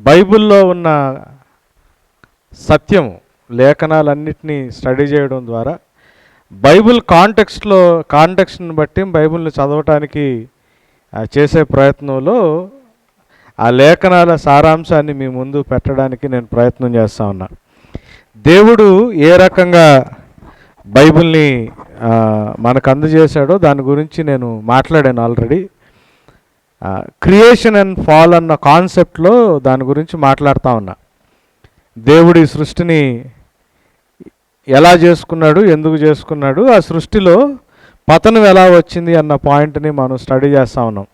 బైబిల్లో ఉన్న సత్యము లేఖనాలన్నింటినీ స్టడీ చేయడం ద్వారా బైబిల్ కాంటెక్స్ట్ని బట్టి బైబిల్ని చదవటానికి చేసే ప్రయత్నంలో ఆ లేఖనాల సారాంశాన్ని మీ ముందు పెట్టడానికి నేను ప్రయత్నం చేస్తూ ఉన్నా. దేవుడు ఏ రకంగా బైబిల్ని మనకు అందజేశాడో దాని గురించి నేను మాట్లాడాను ఆల్రెడీ. క్రియేషన్ అండ్ ఫాల్ అన్న కాన్సెప్ట్లో దాని గురించి మాట్లాడుతూ ఉన్నా. దేవుడి సృష్టిని ఎలా చేసుకున్నాడు, ఎందుకు చేసుకున్నాడు, ఆ సృష్టిలో పతనం ఎలా వచ్చింది అన్న పాయింట్ని మనం స్టడీ చేస్తూ ఉన్నాం.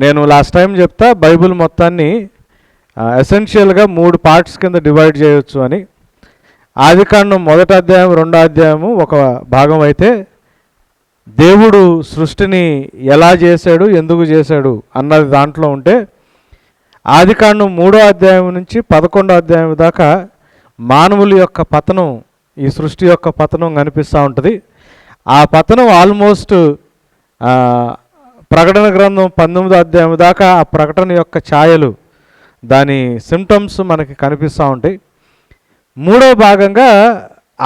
నేను లాస్ట్ టైం చెప్తా బైబిల్ మొత్తాన్ని ఎసెన్షియల్గా 3 పార్ట్స్ కింద డివైడ్ చేయొచ్చు అని. ఆదికాండం 1వ అధ్యాయం 2వ అధ్యాయము ఒక భాగం అయితే దేవుడు సృష్టిని ఎలా చేశాడు, ఎందుకు చేశాడు అన్నది దాంట్లో ఉంటే, ఆదికాండం 3వ అధ్యాయం నుంచి 11వ అధ్యాయం దాకా మానవుల యొక్క పతనం, ఈ సృష్టి యొక్క పతనం కనిపిస్తూ ఉంటుంది. ఆ పతనం ఆల్మోస్ట్ ప్రకటన గ్రంథం 19వ అధ్యాయం దాకా ఆ ప్రకటన యొక్క ఛాయలు, దాని సిమ్టమ్స్ మనకి కనిపిస్తూ ఉంటాయి. 3వ భాగంగా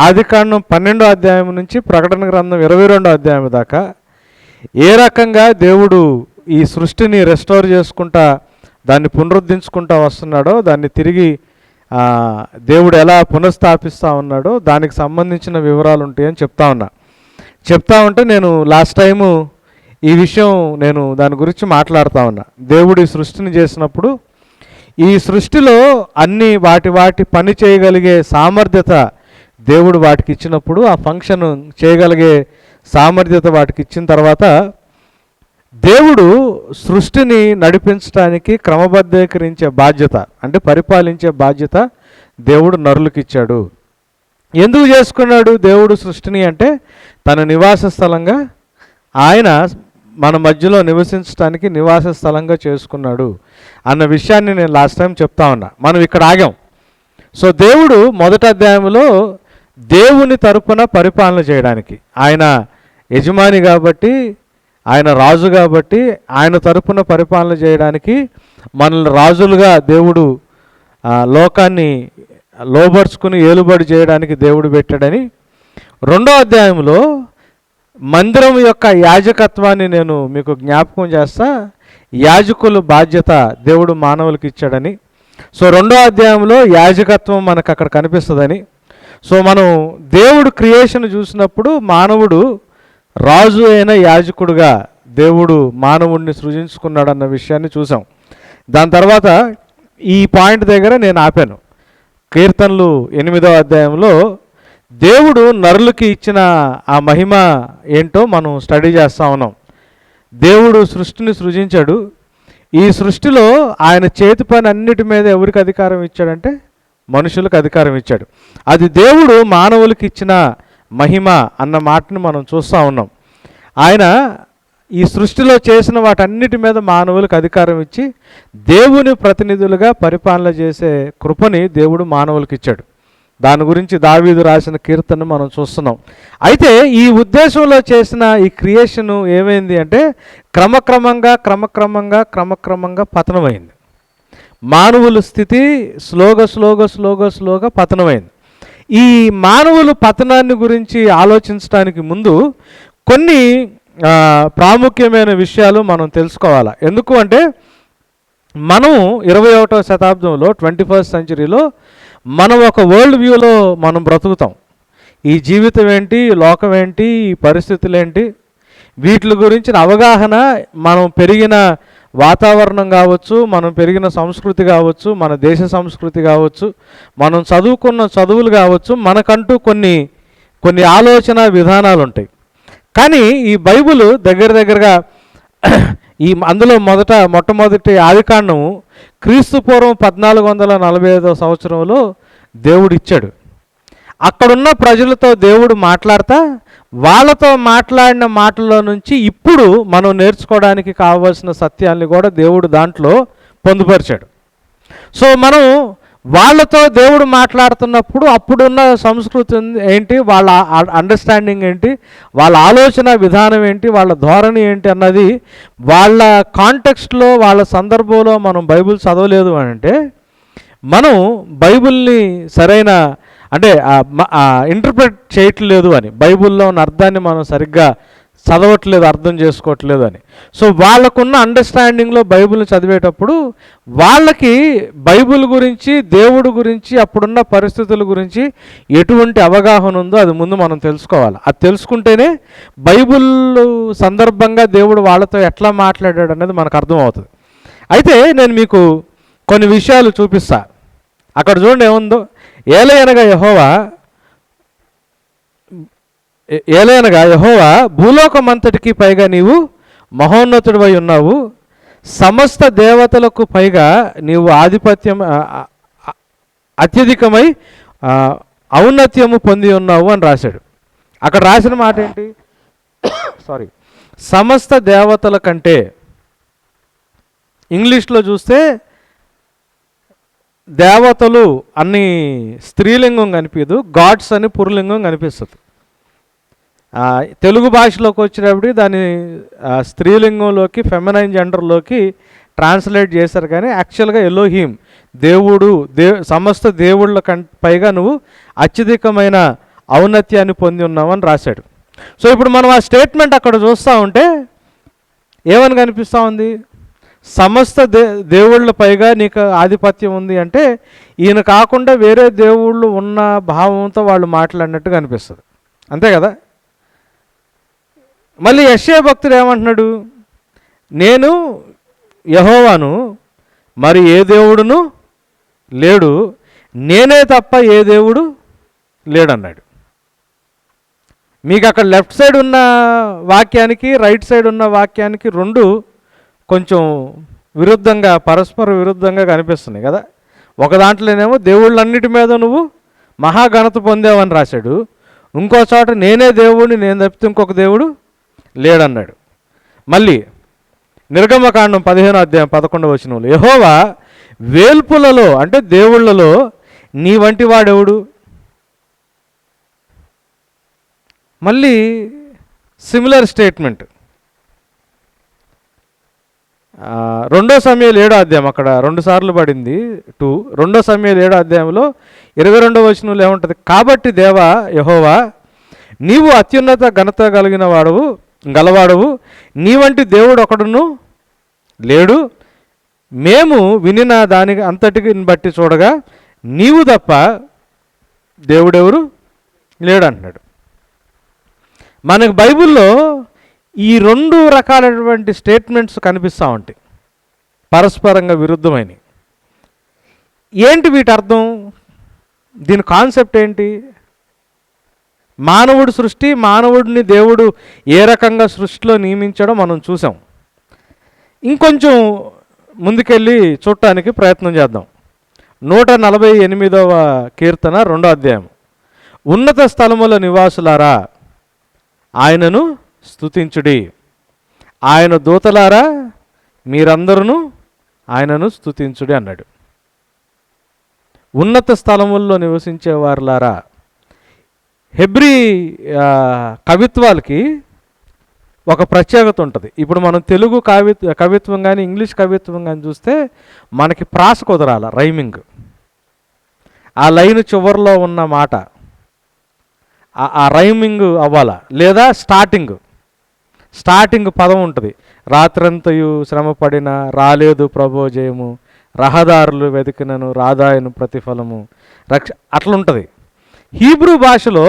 ఆదికాండం 12వ అధ్యాయం నుంచి ప్రకటన గ్రంథం 22వ అధ్యాయం దాకా ఏ రకంగా దేవుడు ఈ సృష్టిని రెస్టోర్ చేసుకుంటా, దాన్ని పునరుద్ధరించుకుంటా వస్తున్నాడో, దాన్ని తిరిగి దేవుడు ఎలా పునఃస్థాపిస్తూ ఉన్నాడో దానికి సంబంధించిన వివరాలు ఉంటాయని చెప్తా ఉంటే నేను లాస్ట్ టైము ఈ విషయం నేను దాని గురించి మాట్లాడుతూ ఉన్నా. దేవుడు ఈ సృష్టిని చేసినప్పుడు ఈ సృష్టిలో అన్ని వాటి పని చేయగలిగే సామర్థ్యత దేవుడు వాటికి ఇచ్చినప్పుడు, ఆ ఫంక్షన్ చేయగలిగే సామర్థ్యత వాటికి ఇచ్చిన తర్వాత దేవుడు సృష్టిని నడిపించడానికి క్రమబద్ధీకరించే బాధ్యత, అంటే పరిపాలించే బాధ్యత దేవుడు నరులకు ఇచ్చాడు. ఎందుకు చేసుకున్నాడు దేవుడు సృష్టిని అంటే తన నివాస స్థలంగా, ఆయన మన మధ్యలో నివసించడానికి నివాస స్థలంగా చేసుకున్నాడు అన్న విషయాన్ని నేను లాస్ట్ టైం చెప్తా ఉన్నా. మనం ఇక్కడ ఆగాం. సో దేవుడు 1వ అధ్యాయంలో దేవుని తరపున పరిపాలన చేయడానికి, ఆయన యజమాని కాబట్టి, ఆయన రాజు కాబట్టి, ఆయన తరపున పరిపాలన చేయడానికి మనల్ని రాజులుగా దేవుడు లోకాన్ని లోబర్చుకుని ఏలుబడి చేయడానికి దేవుడు పెట్టాడని 2వ అధ్యాయంలో మందిరం యొక్క యాజకత్వాన్ని నేను మీకు జ్ఞాపకం చేస్తా. యాజకుల బాధ్యత దేవుడు మానవులకు ఇచ్చాడని. సో 2వ అధ్యాయంలో యాజకత్వం మనకు అక్కడ కనిపిస్తుందని. సో మనం దేవుడు క్రియేషన్ చూసినప్పుడు మానవుడు రాజు అయిన యాజకుడుగా దేవుడు మానవుడిని సృజించుకున్నాడన్న విషయాన్ని చూసాం. దాని తర్వాత ఈ పాయింట్ దగ్గర నేను ఆపాను. కీర్తనలు 8వ అధ్యాయంలో దేవుడు నరులకి ఇచ్చిన ఆ మహిమ ఏంటో మనం స్టడీ చేస్తూ ఉన్నాం. దేవుడు సృష్టిని సృజించాడు. ఈ సృష్టిలో ఆయన చేతి పని అన్నిటి మీద ఎవరికి అధికారం ఇచ్చాడంటే మనుషులకు అధికారం ఇచ్చాడు. అది దేవుడు మానవులకి ఇచ్చిన మహిమ అన్న మాటను మనం చూస్తూ ఉన్నాం. ఆయన ఈ సృష్టిలో చేసిన వాటన్నిటి మీద మానవులకు అధికారం ఇచ్చి దేవుని ప్రతినిధులుగా పరిపాలన చేసే కృపని దేవుడు మానవులకు ఇచ్చాడు. దాని గురించి దావీదు రాసిన కీర్తన మనం చూస్తున్నాం. అయితే ఈ ఉద్దేశంలో చేసిన ఈ క్రియేషను ఏమైంది అంటే క్రమక్రమంగా పతనమైంది. మానవుల స్థితి స్లోగా పతనమైంది. ఈ మానవుల పతనాన్ని గురించి ఆలోచించడానికి ముందు కొన్ని ప్రాముఖ్యమైన విషయాలు మనం తెలుసుకోవాలి. ఎందుకు అంటే మనం 21వ శతాబ్దంలో 21st సెంచరీలో మనం ఒక వరల్డ్ వ్యూలో మనం బ్రతుకుతాం. ఈ జీవితం ఏంటి, లోకం ఏంటి, ఈ పరిస్థితులు ఏంటి, వీటి గురించిన అవగాహన, మనం పెరిగిన వాతావరణం కావచ్చు, మనం పెరిగిన సంస్కృతి కావచ్చు, మన దేశ సంస్కృతి కావచ్చు, మనం చదువుకున్న చదువులు కావచ్చు, మనకంటూ కొన్ని ఆలోచన విధానాలు ఉంటాయి. కానీ ఈ బైబిల్ దగ్గరగా అందులో మొట్టమొదటి ఆదికాండము క్రీస్తు పూర్వం 1445వ సంవత్సరంలో దేవుడు ఇచ్చాడు. అక్కడున్న ప్రజలతో దేవుడు మాట్లాడతా వాళ్ళతో మాట్లాడిన మాటల్లో నుంచి ఇప్పుడు మనం నేర్చుకోవడానికి కావాల్సిన సత్యాన్ని కూడా దేవుడు దాంట్లో పొందుపరిచాడు. సో మనం వాళ్ళతో దేవుడు మాట్లాడుతున్నప్పుడు అప్పుడున్న సంస్కృతి ఏంటి, వాళ్ళ అండర్స్టాండింగ్ ఏంటి, వాళ్ళ ఆలోచన విధానం ఏంటి, వాళ్ళ ధోరణి ఏంటి అన్నది వాళ్ళ కాంటెక్స్ట్లో వాళ్ళ సందర్భంలో మనం బైబిల్ చదవలేదు అని అంటే మనం బైబిల్ని సరైన అంటే ఇంటర్ప్రిట్ చేయట్లేదు అని, బైబిల్లో ఉన్న అర్థాన్ని మనం సరిగ్గా చదవట్లేదు, అర్థం చేసుకోవట్లేదు అని. సో వాళ్ళకున్న అండర్స్టాండింగ్లో బైబిల్ని చదివేటప్పుడు వాళ్ళకి బైబిల్ గురించి, దేవుడు గురించి, అప్పుడున్న పరిస్థితుల గురించి ఎటువంటి అవగాహన ఉందో అది ముందు మనం తెలుసుకోవాలి. అది తెలుసుకుంటేనే బైబిల్ సందర్భంగా దేవుడు వాళ్ళతో ఎట్లా మాట్లాడాడు అనేది మనకు అర్థమవుతుంది. అయితే నేను మీకు కొన్ని విషయాలు చూపిస్తా. అక్కడ చూడండి ఏముందో, ఏలయనగా యెహోవా భూలోకమంతటికి పైగా నీవు మహోన్నతుడివై ఉన్నావు, సమస్త దేవతలకు పైగా నీవు ఆధిపత్యం అత్యధికమై ఔన్నత్యము పొంది ఉన్నావు అని రాశాడు. అక్కడ రాసిన మాట ఏంటి? సమస్త దేవతల కంటే. ఇంగ్లీష్లో చూస్తే దేవతలు అన్ని స్త్రీలింగం కనిపించదు, గాడ్స్ అని పురులింగం కనిపిస్తుంది. తెలుగు భాషలోకి వచ్చేటప్పుడు దాన్ని స్త్రీలింగంలోకి, ఫెమినైన్ జెండర్లోకి ట్రాన్స్లేట్ చేశారు. కానీ యాక్చువల్గా ఎలోహీం, దేవుడు, సమస్త దేవుళ్ళ పైగా నువ్వు అత్యధికమైన ఔన్నత్యాన్ని పొంది ఉన్నావు అని రాశాడు. సో ఇప్పుడు మనం ఆ స్టేట్మెంట్ అక్కడ చూస్తూ ఉంటే ఏమని కనిపిస్తూ ఉంది? సమస్త దేవుళ్ళ పైగా నీకు ఆధిపత్యం ఉంది అంటే ఈయన కాకుండా వేరే దేవుళ్ళు ఉన్న భావంతో వాళ్ళు మాట్లాడినట్టుగా అనిపిస్తుంది, అంతే కదా. మళ్ళీ యెషయా భక్తుడు ఏమంటున్నాడు? నేను యెహోవాను, మరి ఏ దేవుడును లేడు, నేనే తప్ప ఏ దేవుడు లేడన్నాడు. మీకు అక్కడ లెఫ్ట్ సైడ్ ఉన్న వాక్యానికి రైట్ సైడ్ ఉన్న వాక్యానికి రెండు కొంచెం విరుద్ధంగా, పరస్పర విరుద్ధంగా కనిపిస్తున్నాయి కదా. ఒక దాంట్లోనేమో దేవుళ్ళన్నిటి మీద నువ్వు మహాఘనత పొందావని రాశాడు, ఇంకో చోట నేనే దేవుడిని, నేను తప్పితే ఇంకొక దేవుడు లేడన్నాడు. మళ్ళీ నిర్గమకాండం 15:11 యెహోవా వేల్పులలో అంటే దేవుళ్ళలో నీ వంటి వాడెవడు? మళ్ళీ సిమిలర్ స్టేట్మెంట్ 2 సమూయేలు 7 అక్కడ 2 సార్లు పడింది 2 సమూయేలు 7 22 ఏముంటుంది? కాబట్టి దేవా యెహోవా, నీవు అత్యున్నత ఘనత గలవాడవు, నీ వంటి దేవుడు ఒకడును లేడు, మేము వినిన దానికి అంతటికి బట్టి చూడగా నీవు తప్ప దేవుడెవరు లేడు అంటున్నాడు. మనకు బైబిల్లో ఈ 2 రకాలైనటువంటి స్టేట్మెంట్స్ కనిపిస్తూ ఉంటాయి, పరస్పరంగా విరుద్ధమైనవి. ఏంటి వీటి అర్థం? దీని కాన్సెప్ట్ ఏంటి? మానవుడి సృష్టి, మానవుడిని దేవుడు ఏ రకంగా సృష్టిలో నియమించాడో మనం చూసాం. ఇంకొంచెం ముందుకెళ్ళి చూడటానికి ప్రయత్నం చేద్దాం. 148వ కీర్తన 2 ఉన్నత స్థలముల నివాసులారా ఆయనను స్తుతించుడి, ఆయన దూతలారా మీరందరూ ఆయనను స్తుతించుడి అన్నాడు. ఉన్నత స్థలముల్లో నివసించే వారులారా. హెబ్రీ కవిత్వాలకి ఒక ప్రత్యేకత ఉంటుంది. ఇప్పుడు మనం తెలుగు కవిత్వం కానీ ఇంగ్లీష్ కవిత్వం కానీ చూస్తే మనకి ప్రాస కుదరాల, రైమింగ్, ఆ లైన్ చివరిలో ఉన్న మాట ఆ రైమింగ్ అవ్వాలా, లేదా స్టార్టింగ్ పదం ఉంటుంది. రాత్రంతయు శ్రమపడిన రాలేదు ప్రభో జయము, రహదారులు వెతికినను రాదాయను ప్రతిఫలము అట్లుంటుంది. హీబ్రూ భాషలో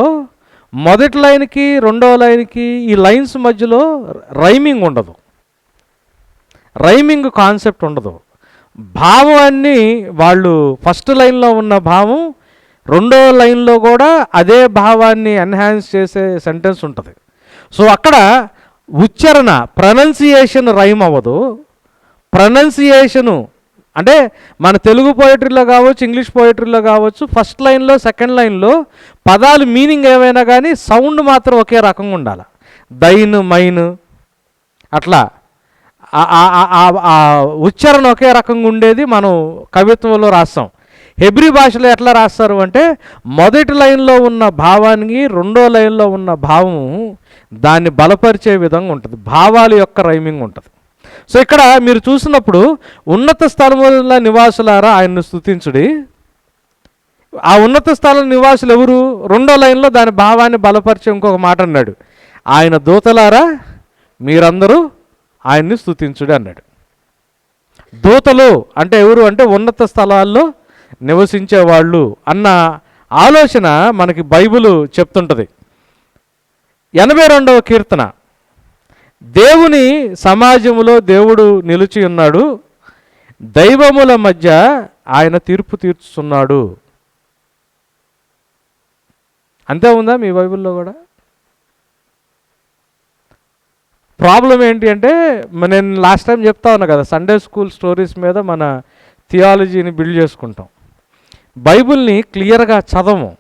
మొదటి లైన్కి రెండవ లైన్కి ఈ లైన్స్ మధ్యలో రైమింగ్ ఉండదు, రైమింగ్ కాన్సెప్ట్ ఉండదు. భావాన్ని వాళ్ళు ఫస్ట్ లైన్లో ఉన్న భావం రెండవ లైన్లో కూడా అదే భావాన్ని ఎన్హాన్స్ చేసే సెంటెన్స్ ఉంటుంది. సో అక్కడ ఉచ్చారణ, ప్రొనౌన్సియేషన్ రైమ్ అవ్వదు. ప్రొనౌన్సియేషను అంటే మన తెలుగు పోయిటరీలో కావచ్చు, ఇంగ్లీష్ పోయిటరీలో కావచ్చు, ఫస్ట్ లైన్లో సెకండ్ లైన్లో పదాలు మీనింగ్ ఏమైనా కానీ సౌండ్ మాత్రం ఒకే రకంగా ఉండాలి. దైన్, మైన్ అట్లా ఉచ్చారణ ఒకే రకంగా ఉండేది మనం కవిత్వంలో రాస్తాం. హెబ్రీ భాషలో ఎట్లా రాస్తారు అంటే మొదటి లైన్లో ఉన్న భావానికి రెండో లైన్లో ఉన్న భావము దాన్ని బలపరిచే విధంగా ఉంటుంది, భావాల యొక్క రైమింగ్ ఉంటుంది. సో ఇక్కడ మీరు చూసినప్పుడు ఉన్నత స్థలముల నివాసులారా ఆయన్ను స్తుతించుడి. ఆ ఉన్నత స్థలం నివాసులు ఎవరు? రెండో లైన్లో దాని భావాన్ని బలపరిచే ఇంకొక మాట అన్నాడు, ఆయన దూతలారా మీరందరూ ఆయన్ని స్తుతించుడి అన్నాడు. దూతలు అంటే ఎవరు అంటే ఉన్నత స్థలాల్లో నివసించే వాళ్ళు అన్న ఆలోచన మనకి బైబిల్ చెప్తుంటుంది. 82వ కీర్తన, దేవుని సమాజములో దేవుడు నిలిచి ఉన్నాడు, దైవముల మధ్య ఆయన తీర్పు తీర్చుతున్నాడు. అంతే ఉందా మీ బైబిల్లో కూడా? ప్రాబ్లం ఏంటి అంటే నేను లాస్ట్ టైం చెప్తా ఉన్నా కదా, సండే స్కూల్ స్టోరీస్ మీద మన థియాలజీని బిల్డ్ చేసుకుంటాం. బైబిల్ని క్లియర్గా చదవము.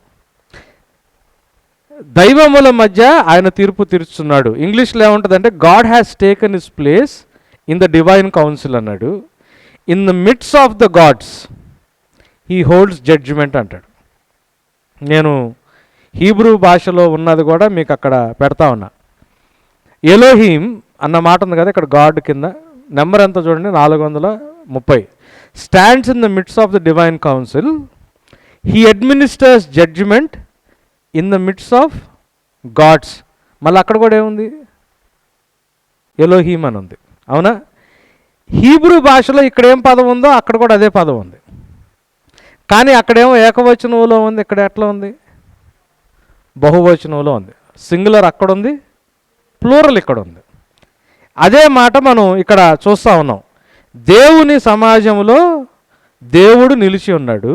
దైవముల మధ్య ఆయన తీర్పు తీర్చున్నాడు. ఇంగ్లీష్లో ఏముంటుందంటే God has taken his place in the divine council అన్నాడు. In the midst of the gods he holds judgement అంటాడు. నేను హీబ్రూ భాషలో ఉన్నది కూడా మీకు అక్కడ పెడతా ఉన్నా. ఎలోహీమ్ అన్న మాట ఉంది కదా ఇక్కడ గాడ్ కింద, నెంబర్ ఎంత చూడండి, 430. Stands in the midst of the divine council, he administers judgement in the midst of gods. మళ్ళీ అక్కడ కూడా ఏముంది? ఎలోహీమ్ అని ఉంది, అవునా? హీబ్రూ భాషలో ఇక్కడ ఏం పదం ఉందో అక్కడ కూడా అదే పదం ఉంది, కానీ అక్కడేమో ఏకవచనంలో ఉంది, ఇక్కడ ఎట్లా ఉంది? బహువచనంలో ఉంది. సింగులర్ అక్కడ ఉంది, ప్లూరల్ ఇక్కడ ఉంది. అదే మాట మనం ఇక్కడ చూస్తూ ఉన్నాం. దేవుని సమాజంలో దేవుడు నిలిచి ఉన్నాడు,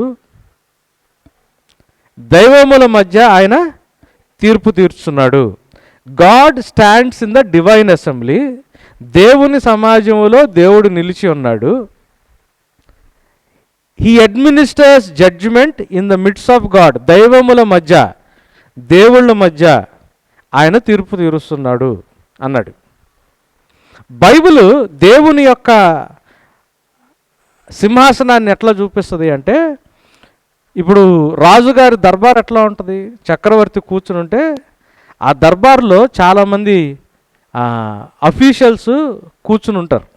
దైవముల మధ్య ఆయన తీర్పు తీర్చున్నాడు. God stands in the divine assembly, దేవుని సమాజంలో దేవుడు నిలిచి ఉన్నాడు. He administers judgement in the midst of God, దైవముల మధ్య దేవుళ్ళ మధ్య ఆయన తీర్పు తీరుస్తున్నాడు అన్నాడు. బైబిల్ దేవుని యొక్క సింహాసనాన్ని ఎట్లా చూపిస్తుంది అంటే, ఇప్పుడు రాజుగారి దర్బార్ ఎట్లా ఉంటుంది? చక్రవర్తి కూర్చుని ఉంటే ఆ దర్బార్లో చాలామంది అఫీషియల్స్ కూర్చుని ఉంటారు.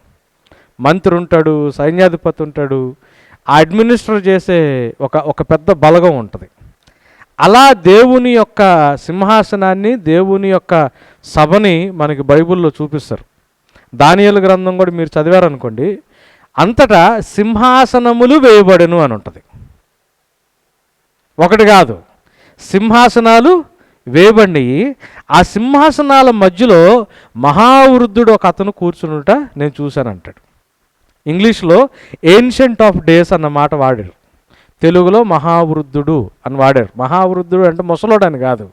మంత్రి ఉంటాడు, సైన్యాధిపతి ఉంటాడు, ఆ అడ్మినిస్టర్ చేసే ఒక పెద్ద బలగం ఉంటుంది. అలా దేవుని యొక్క సింహాసనాన్ని, దేవుని యొక్క సభని మనకి బైబిల్లో చూపిస్తారు. దానియేలు గ్రంథం కూడా మీరు చదివారనుకోండి, అంతటా సింహాసనములు వేయబడెను అని ఉంటుంది. ఒకటి కాదు, సింహాసనాలు వేయబడి, ఆ సింహాసనాల మధ్యలో మహావృద్ధుడు ఒక అతను కూర్చునుట నేను చూశానంటాడు. ఇంగ్లీష్లో ఏన్షియంట్ ఆఫ్ డేస్ అన్న మాట వాడారు, తెలుగులో మహావృద్ధుడు అని వాడారు. మహావృద్ధుడు అంటే ముసలోడు అని కాదు,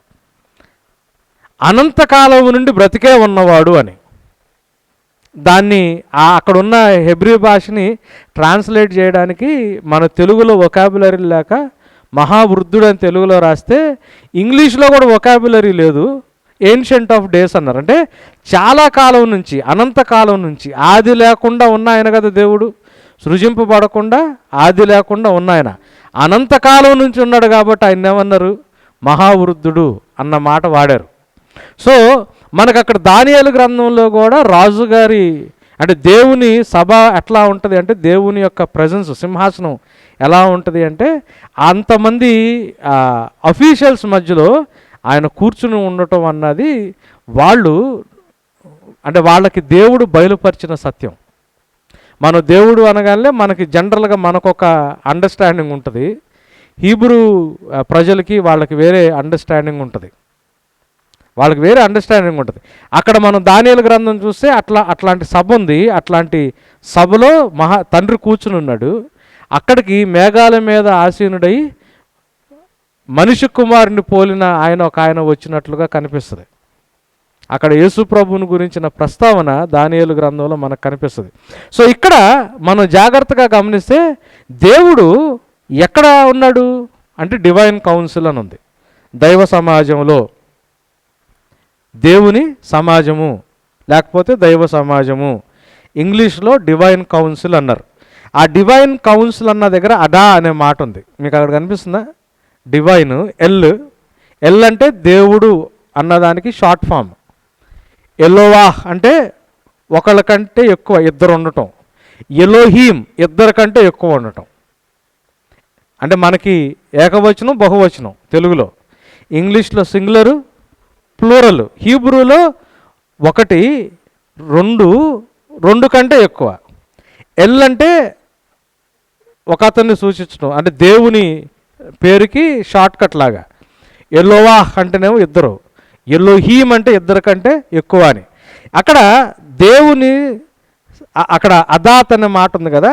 అనంతకాలం నుండి బ్రతికే ఉన్నవాడు అని. దాన్ని అక్కడున్న హెబ్రీ భాషని ట్రాన్స్లేట్ చేయడానికి మన తెలుగులో వొకాబులరీ లేక మహావృద్ధుడు అని తెలుగులో రాస్తే, ఇంగ్లీష్లో కూడా వొకాబులరీ లేదు, ఏన్షియంట్ ఆఫ్ డేస్ అన్నారు. అంటే చాలా కాలం నుంచి, అనంతకాలం నుంచి, ఆది లేకుండా ఉన్న ఆయన కదా దేవుడు, సృజింపబడకుండా ఆది లేకుండా ఉన్న ఆయన అనంతకాలం నుంచి ఉన్నాడు కాబట్టి ఆయన ఏమన్నారు? మహావృద్ధుడు అన్న మాట వాడారు. సో మనకు అక్కడ దానియేలు గ్రంథంలో కూడా రాజుగారి అంటే దేవుని సభ ఎట్లా ఉంటుంది అంటే, దేవుని యొక్క ప్రజెన్స్, సింహాసనం ఎలా ఉంటుంది అంటే, అంతమంది అఫీషియల్స్ మధ్యలో ఆయన కూర్చుని ఉండటం అన్నది వాళ్ళు అంటే వాళ్ళకి దేవుడు బయలుపరిచిన సత్యం. మనం దేవుడు అనగానే మనకి జనరల్గా మనకొక అండర్స్టాండింగ్ ఉంటుంది, హీబ్రూ ప్రజలకి వాళ్ళకి వేరే అండర్స్టాండింగ్ ఉంటుంది, వాళ్ళకి వేరే అండర్స్టాండింగ్ ఉంటుంది. అక్కడ మనం దానియేలు గ్రంథం చూస్తే అట్లాంటి సభ ఉంది, అట్లాంటి సభలో తండ్రి కూర్చుని ఉన్నాడు. అక్కడికి మేఘాల మీద ఆసీనుడై మనిషి కుమారుని పోలిన ఆయన వచ్చినట్లుగా కనిపిస్తుంది. అక్కడ యేసు ప్రభువుని గురించిన ప్రస్తావన దానియేలు గ్రంథంలో మనకు కనిపిస్తుంది. సో ఇక్కడ మనం జాగ్రత్తగా గమనిస్తే దేవుడు ఎక్కడ ఉన్నాడు అంటే డివైన్ కౌన్సిల్ అని ఉంది, దైవ సమాజంలో, దేవుని సమాజము లేకపోతే దైవ సమాజము, ఇంగ్లీష్లో డివైన్ కౌన్సిల్ అన్నారు. ఆ డివైన్ కౌన్సిల్ అన్న దగ్గర అదా అనే మాట ఉంది, మీకు అక్కడ కనిపిస్తుందా? డివైన్ ఎల్ అంటే దేవుడు అన్నదానికి షార్ట్ ఫామ్. ఎలోవా అంటే ఒకళ్ళ కంటే ఎక్కువ, ఇద్దరు ఉండటం. ఎలోహీమ్ ఇద్దరి కంటే ఎక్కువ ఉండటం. అంటే మనకి ఏకవచనం బహువచనం తెలుగులో, ఇంగ్లీష్లో సింగులరు ప్లూరల్, హీబ్రూలో ఒకటి రెండు కంటే ఎక్కువ. ఎల్ అంటే ఒక అతన్ని సూచించడం, అంటే దేవుని పేరుకి షార్ట్ కట్ లాగా. ఎలోవా అంటేనేమో ఇద్దరు, ఎలోహీమ్ అంటే ఇద్దరు కంటే ఎక్కువ అని. అక్కడ దేవుని అక్కడ అదాత్ అనే మాట ఉంది కదా,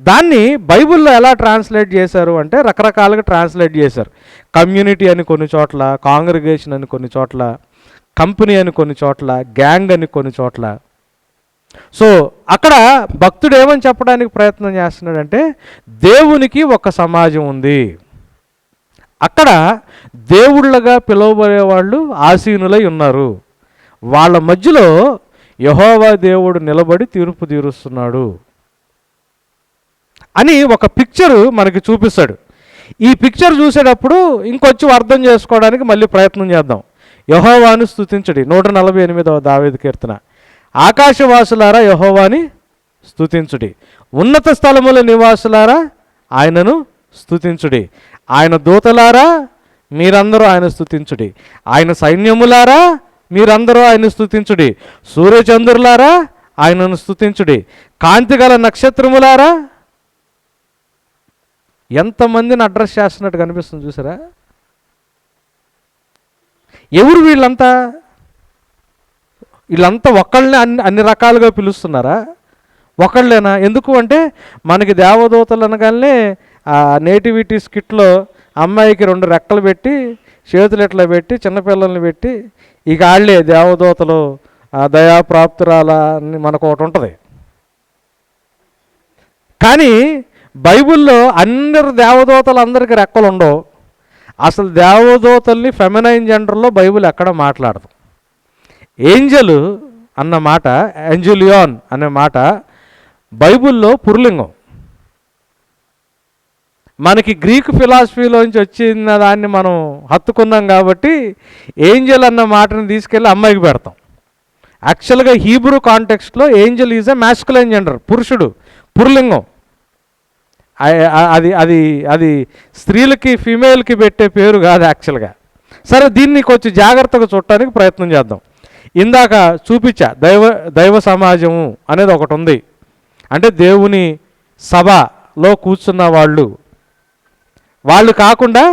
దాన్ని బైబిల్లో ఎలా ట్రాన్స్లేట్ చేశారు అంటే రకరకాలుగా ట్రాన్స్లేట్ చేశారు. కమ్యూనిటీ అని కొన్ని చోట్ల, కాంగ్రిగేషన్ అని కొన్ని చోట్ల, కంపెనీ అని కొన్ని చోట్ల, గ్యాంగ్ అని కొన్ని చోట్ల. సో అక్కడ భక్తుడు ఏమని చెప్పడానికి ప్రయత్నం చేస్తున్నాడంటే దేవునికి ఒక సమాజం ఉంది, అక్కడ దేవుళ్ళగా పిలువబడే వాళ్ళు ఆసీనులై ఉన్నారు, వాళ్ళ మధ్యలో యెహోవా దేవుడు నిలబడి తీర్పు తీరుస్తున్నాడు అని ఒక పిక్చరు మనకి చూపిస్తాడు. ఈ పిక్చర్ చూసేటప్పుడు ఇంకొంచెం అర్థం చేసుకోవడానికి మళ్ళీ ప్రయత్నం చేద్దాం. యెహోవాను స్తుతించుడి, 148వ దావీదు కీర్తన. ఆకాశవాసులారా యెహోవాని స్తుతించుడి, ఉన్నత స్థలముల నివాసులారా ఆయనను స్తుతించుడి, ఆయన దూతలారా మీరందరూ ఆయన స్తుతించుడి, ఆయన సైన్యములారా మీరందరూ ఆయన స్తుతించుడి, సూర్యచంద్రులారా ఆయనను స్తుతించుడి, కాంతిగల నక్షత్రములారా. ఎంతమందిని అడ్రస్ చేస్తున్నట్టు కనిపిస్తుంది చూసారా? ఎవరు వీళ్ళంతా? వీళ్ళంతా ఒకళ్ళని అన్ని రకాలుగా పిలుస్తున్నారా? ఒకళ్ళేనా? ఎందుకు అంటే మనకి దేవదూతలు అనగానే ఆ నేటివిటీ స్కిట్లో అమ్మాయికి 2 రెక్కలు పెట్టి చేతులు ఇట్లా పెట్టి చిన్నపిల్లల్ని పెట్టి ఇక వాళ్ళే దేవదూతలు, దయాప్రాప్తురాల అని మనకు ఒకటి ఉంటుంది. కానీ బైబిల్లో అందరు దేవదూతలు అందరికీ రెక్కలు ఉండవు. అసలు దేవదూతల్ని ఫెమినైన్ జెండర్లో బైబిల్ ఎక్కడ మాట్లాడదు. ఏంజల్ అన్న మాట, ఏంజలియాన్ అనే మాట బైబిల్లో పురులింగం. మనకి గ్రీక్ ఫిలాసఫీలోంచి వచ్చిన దాన్ని మనం హత్తుకున్నాం కాబట్టి ఏంజల్ అన్న మాటను తీసుకెళ్ళి అమ్మాయికి పెడతాం. యాక్చువల్గా హీబ్రూ కాంటెక్స్ట్లో angel is a masculine gender, పురుషుడు, పురులింగం. అది అది అది స్త్రీలకి ఫీమేల్కి పెట్టే పేరు కాదు యాక్చువల్గా. సరే, దీన్ని కొంచెం జాగ్రత్తగా చూడటానికి ప్రయత్నం చేద్దాం. ఇందాక చూపించా దైవ సమాజము అనేది ఒకటి ఉంది. అంటే దేవుని సభలో కూర్చున్న వాళ్ళు కాకుండా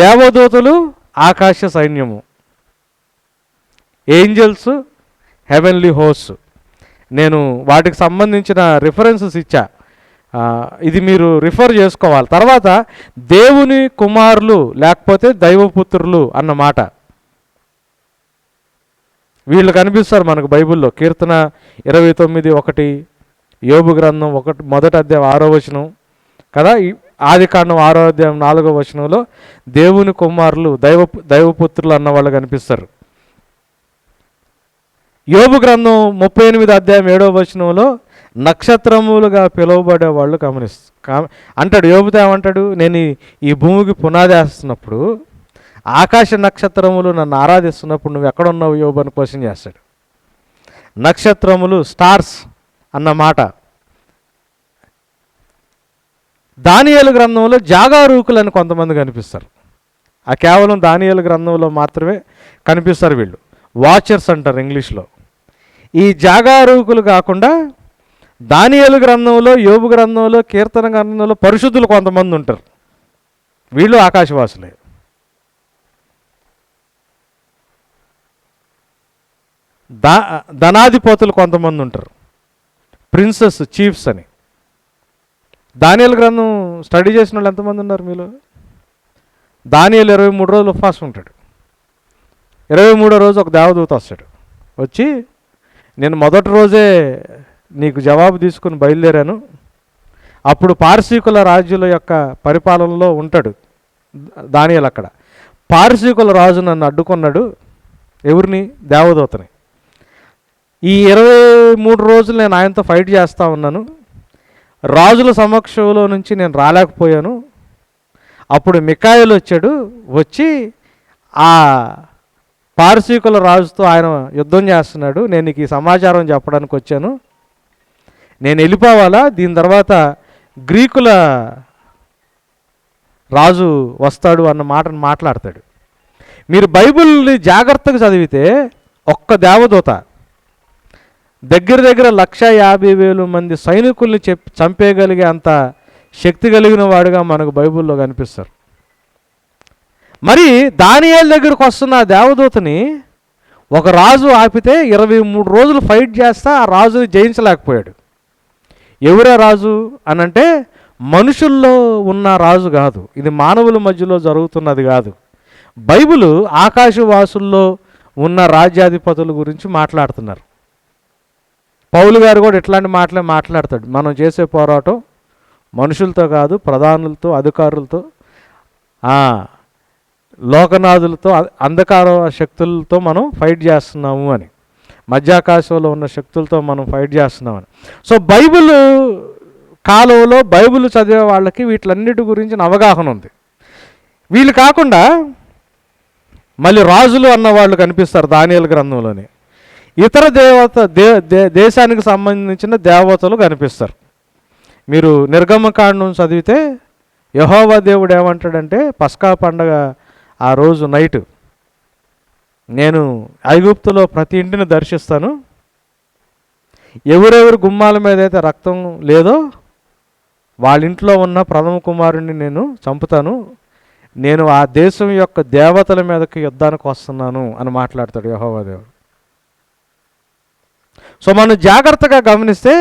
దేవదూతలు, ఆకాశ సైన్యము, ఏంజల్స్, హెవెన్లీ హోస్ట్. నేను వాటికి సంబంధించిన రిఫరెన్సెస్ ఇచ్చా, ఇది మీరు రిఫర్ చేసుకోవాలి. తర్వాత దేవుని కుమారులు లేకపోతే దైవపుత్రులు అన్నమాట వీళ్ళు కనిపిస్తారు మనకు బైబిల్లో. కీర్తన 29:1, యోబు గ్రంథం 1 అధ్యాయం 6వ వచనం కదా, ఆదికాండం 6వ అధ్యాయం 4వ వచనంలో దేవుని కుమారులు, దైవపుత్రులు అన్న వాళ్ళు కనిపిస్తారు. యోబు గ్రంథం 38 అధ్యాయం 7వ వచనంలో నక్షత్రములుగా పిలువబడే వాళ్ళు అంటాడు. యోబుతో ఏమంటాడు? నేను ఈ భూమికి పునాది వేస్తున్నప్పుడు ఆకాశ నక్షత్రములు నన్ను ఆరాధిస్తున్నప్పుడు నువ్వు ఎక్కడున్నావు యోబు అని క్వశ్చన్ చేస్తాడు. నక్షత్రములు, స్టార్స్ అన్న మాట. దానియేలు గ్రంథంలో జాగారూకులని కొంతమంది కనిపిస్తారు. కేవలం దానియేలు గ్రంథంలో మాత్రమే కనిపిస్తారు వీళ్ళు. వాచర్స్ అంటారు ఇంగ్లీష్లో. ఈ జాగారూకులు కాకుండా దానియేలు గ్రంథంలో, యోబు గ్రంథంలో, కీర్తన గ్రంథంలో పరిశుద్ధులు కొంతమంది ఉంటారు. వీళ్ళు ఆకాశవాసులే. ధనాధిపతులు కొంతమంది ఉంటారు, ప్రిన్సెస్, చీఫ్స్ అని. దానియేలు గ్రంథం స్టడీ చేసిన వాళ్ళు ఎంతమంది ఉన్నారు మీలో? దానియేలు 23 రోజులు ఉపవాసం ఉంటాడు. 23వ రోజు ఒక దేవదూత వస్తాడు. వచ్చి నేను మొదటి రోజే నీకు జవాబు తీసుకుని బయలుదేరాను, అప్పుడు పారసీకుల రాజుల యొక్క పరిపాలనలో ఉంటాడు దానియేలు. అక్కడ పారసీకుల రాజు నన్ను అడ్డుకున్నాడు. ఎవరిని? దేవదూతని. ఈ 23 రోజులు నేను ఆయనతో ఫైట్ చేస్తూ ఉన్నాను. రాజుల సమక్షంలో నుంచి నేను రాలేకపోయాను. అప్పుడు మికాయేలు వచ్చాడు. వచ్చి ఆ పారసీకుల రాజుతో ఆయన యుద్ధం చేస్తున్నాడు. నేను నీకు ఈ సమాచారం చెప్పడానికి వచ్చాను. నేను వెళ్ళిపోవాలా, దీని తర్వాత గ్రీకుల రాజు వస్తాడు అన్న మాటను మాట్లాడతాడు. మీరు బైబిల్ని జాగ్రత్తగా చదివితే ఒక్క దేవదూత దగ్గర 150,000 మంది సైనికుల్ని చంపేయగలిగే అంత శక్తి కలిగిన వాడుగా మనకు బైబిల్లో కనిపిస్తారు. మరి దానియేలు దగ్గరకు వస్తున్న ఆ దేవదూతని ఒక రాజు ఆపితే 23 రోజులు ఫైట్ చేస్తా ఆ రాజుని జయించలేకపోయాడు. ఎవరా రాజు అనంటే మనుషుల్లో ఉన్న రాజు కాదు, ఇది మానవుల మధ్యలో జరుగుతున్నది కాదు. బైబిలు ఆకాశవాసుల్లో ఉన్న రాజ్యాధిపతుల గురించి మాట్లాడుతున్నారు. పౌలు గారు కూడా ఇట్లాంటి మాటలే మాట్లాడతాడు. మనం చేసే పోరాటం మనుషులతో కాదు, ప్రధానులతో, అధికారులతో, లోకనాథులతో, అంధకార శక్తులతో మనం ఫైట్ చేస్తున్నాము అని, మధ్యాకాశంలో ఉన్న శక్తులతో మనం ఫైట్ చేస్తున్నామని. సో బైబిల్ కాలంలో బైబిల్ చదివే వాళ్ళకి వీటిలన్నిటి గురించి అవగాహన ఉంది. వీళ్ళు కాకుండా మళ్ళీ రాజులు అన్న వాళ్ళు కనిపిస్తారు దానియేలు గ్రంథంలోని. ఇతర దేశానికి సంబంధించిన దేవతలు కనిపిస్తారు. మీరు నిర్గమకాండం చదివితే యెహోవా దేవుడు ఏమంటాడంటే, పస్కా పండగ ఆ రోజు నైట్ నేను ఐగుప్తులో ప్రతి ఇంటిని దర్శిస్తాను. ఎవరెవరు గుమ్మాల మీద అయితే రక్తం లేదో వాళ్ళ ఇంట్లో ఉన్న ప్రథమ కుమారుణ్ణి నేను చంపుతాను. నేను ఆ దేశం యొక్క దేవతల మీదకి యుద్ధానికి వస్తున్నాను అని మాట్లాడతాడు యెహోవా దేవుడు. సో మనం జాగ్రత్తగా గమనిస్తే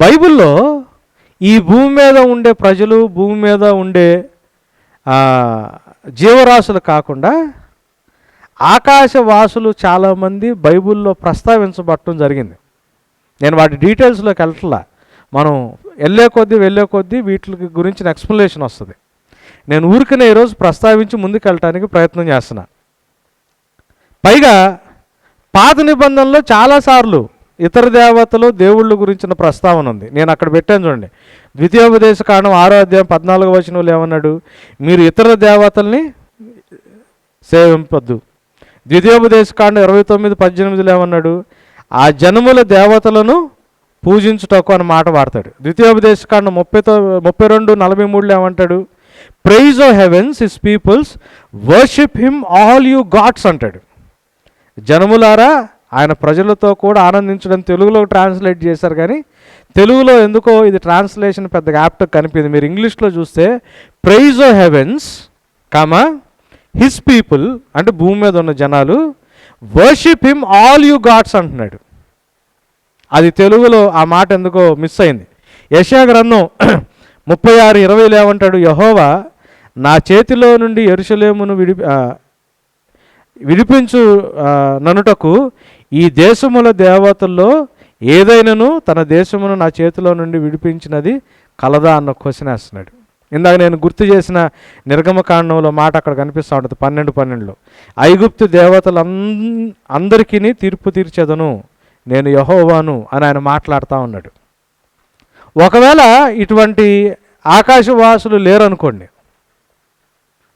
బైబిల్లో ఈ భూమి మీద ఉండే ప్రజలు, భూమి మీద ఉండే జీవరాశులు కాకుండా ఆకాశవాసులు చాలామంది బైబిల్లో ప్రస్తావించబడటం జరిగింది. నేను వాటి డీటెయిల్స్లోకి వెళ్ళట్లా, మనం వెళ్ళే కొద్దీ వీటి గురించిన ఎక్స్ప్లెనేషన్ వస్తుంది. నేను ఊరికనే ఈరోజు ప్రస్తావించి ముందుకు వెళ్ళటానికి ప్రయత్నం చేస్తున్నా. పైగా పాత నిబంధనలో చాలాసార్లు ఇతర దేవతలు, దేవుళ్ళ గురించిన ప్రస్తావన ఉంది. నేను అక్కడ పెట్టాను చూడండి. ద్వితీయోపదేశకాండం 6వ అధ్యాయం 14వ వచనంలో ఏమన్నాడు? మీరు ఇతర దేవతల్ని సేవింపొద్దు. ద్వితీయోపదేశకాండం 29:18 ఏమన్నాడు? ఆ జనముల దేవతలను పూజించుటకు అని మాట వాడతాడు. ద్వితీయోపదేశకాండం 32:43 ఏమంటాడు? Praise O heavens his peoples worship him all you gods అంటాడు. జనములారా ఆయన ప్రజలతో కూడా ఆనందించడం తెలుగులో ట్రాన్స్లేట్ చేశారు, కానీ తెలుగులో ఎందుకో ఇది ట్రాన్స్లేషన్ పెద్దగా యాప్ట్గా కనిపించింది. మీరు ఇంగ్లీష్లో చూస్తే praise O heavens comma his people అంటే భూమి మీద ఉన్న జనాలు, worship him all you gods అంటున్నాడు. అది తెలుగులో ఆ మాట ఎందుకో మిస్ అయింది. యెషయా గ్రంథం 36:20 ఏమంటాడు? యెహోవా నా చేతిలో నుండి యెరూషలేమును విడిపించు ననుటకు ఈ దేశముల దేవతల్లో ఏదైనాను తన దేశమును నా చేతిలో నుండి విడిపించినది కలదా అన్న క్వశ్చన్ వేస్తున్నాడు. ఇందాక నేను గుర్తు చేసిన నిర్గమకాండంలో మాట అక్కడ కనిపిస్తూ ఉంటుంది 12:12. ఐగుప్తు దేవతలు అందరికీ తీర్పు తీర్చేదను, నేను యెహోవాను అని ఆయన మాట్లాడుతూ ఉన్నాడు. ఒకవేళ ఇటువంటి ఆకాశవాసులు లేరనుకోండి,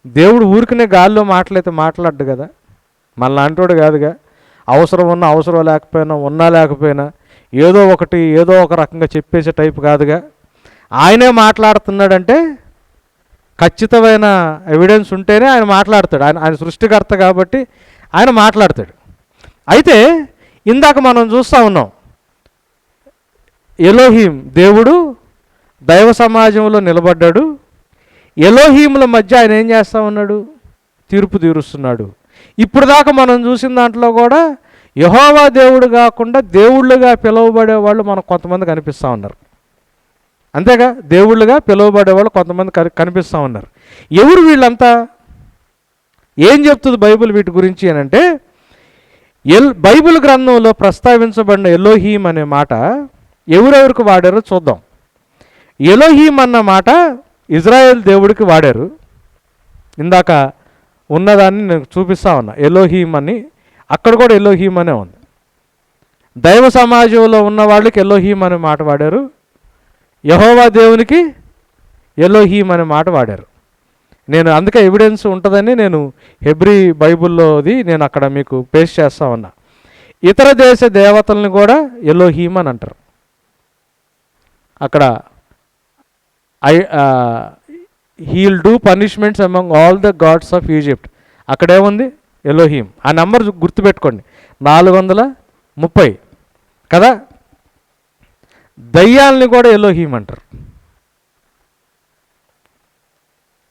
దేవుడు ఊరికనే గాల్లో మాటలైతే మాట్లాడ్డు కదా, మళ్ళీ అంటోడు కాదుగా. అవసరం ఉన్నా అవసరం లేకపోయినా, ఉన్నా లేకపోయినా ఏదో ఒక రకంగా చెప్పేసే టైపు కాదుగా. ఆయనే మాట్లాడుతున్నాడంటే ఖచ్చితమైన ఎవిడెన్స్ ఉంటేనే ఆయన మాట్లాడతాడు. ఆయన సృష్టికర్త కాబట్టి ఆయన మాట్లాడతాడు. అయితే ఇందాక మనం చూస్తూ ఉన్నాం, ఎలోహీం దేవుడు దైవ సమాజంలో నిలబడ్డాడు. ఎలోహీముల మధ్య ఆయన ఏం చేస్తూ ఉన్నాడు? తీర్పు తీరుస్తున్నాడు. ఇప్పుడు దాకా మనం చూసిన దాంట్లో కూడా యెహోవా దేవుడు కాకుండా దేవుళ్ళుగా పిలువబడే వాళ్ళు మనకు కొంతమంది కనిపిస్తూ ఉన్నారు. అంతేగా, దేవుళ్ళుగా పిలువబడే వాళ్ళు కొంతమంది కనిపిస్తూ ఉన్నారు. ఎవరు వీళ్ళంతా? ఏం చెప్తుంది బైబిల్ వీటి గురించి అని అంటే, బైబిల్ గ్రంథంలో ప్రస్తావించబడిన ఎలోహీం అనే మాట ఎవరెవరికి వాడారో చూద్దాం. ఎలోహీం అన్న మాట ఇజ్రాయెల్ దేవుడికి వాడారు. ఇందాక ఉన్నదాన్ని నేను చూపిస్తా ఉన్నా. ఎలోహీం అని అక్కడ కూడా ఎలోహీం అనే ఉంది. దైవ సమాజంలో ఉన్న వాళ్ళకి ఎలోహీం అనే మాట వాడారు. యెహోవా దేవునికి ఎలోహీం అనే మాట వాడారు. నేను అందుకే ఎవిడెన్స్ ఉంటుందని నేను హెబ్రీ బైబిల్లోది నేను అక్కడ మీకు పేస్ట్ చేస్తా ఉన్నా. ఇతర దేశ దేవతల్ని కూడా ఎలోహీం అని అంటారు. అక్కడ he'll do punishments among all the gods of Egypt, అక్కడేముంది ఎలోహీం. ఆ నెంబర్ గుర్తుపెట్టుకోండి, 430 కదా. దయ్యాల్ని కూడా ఎలోహీం అంటారు.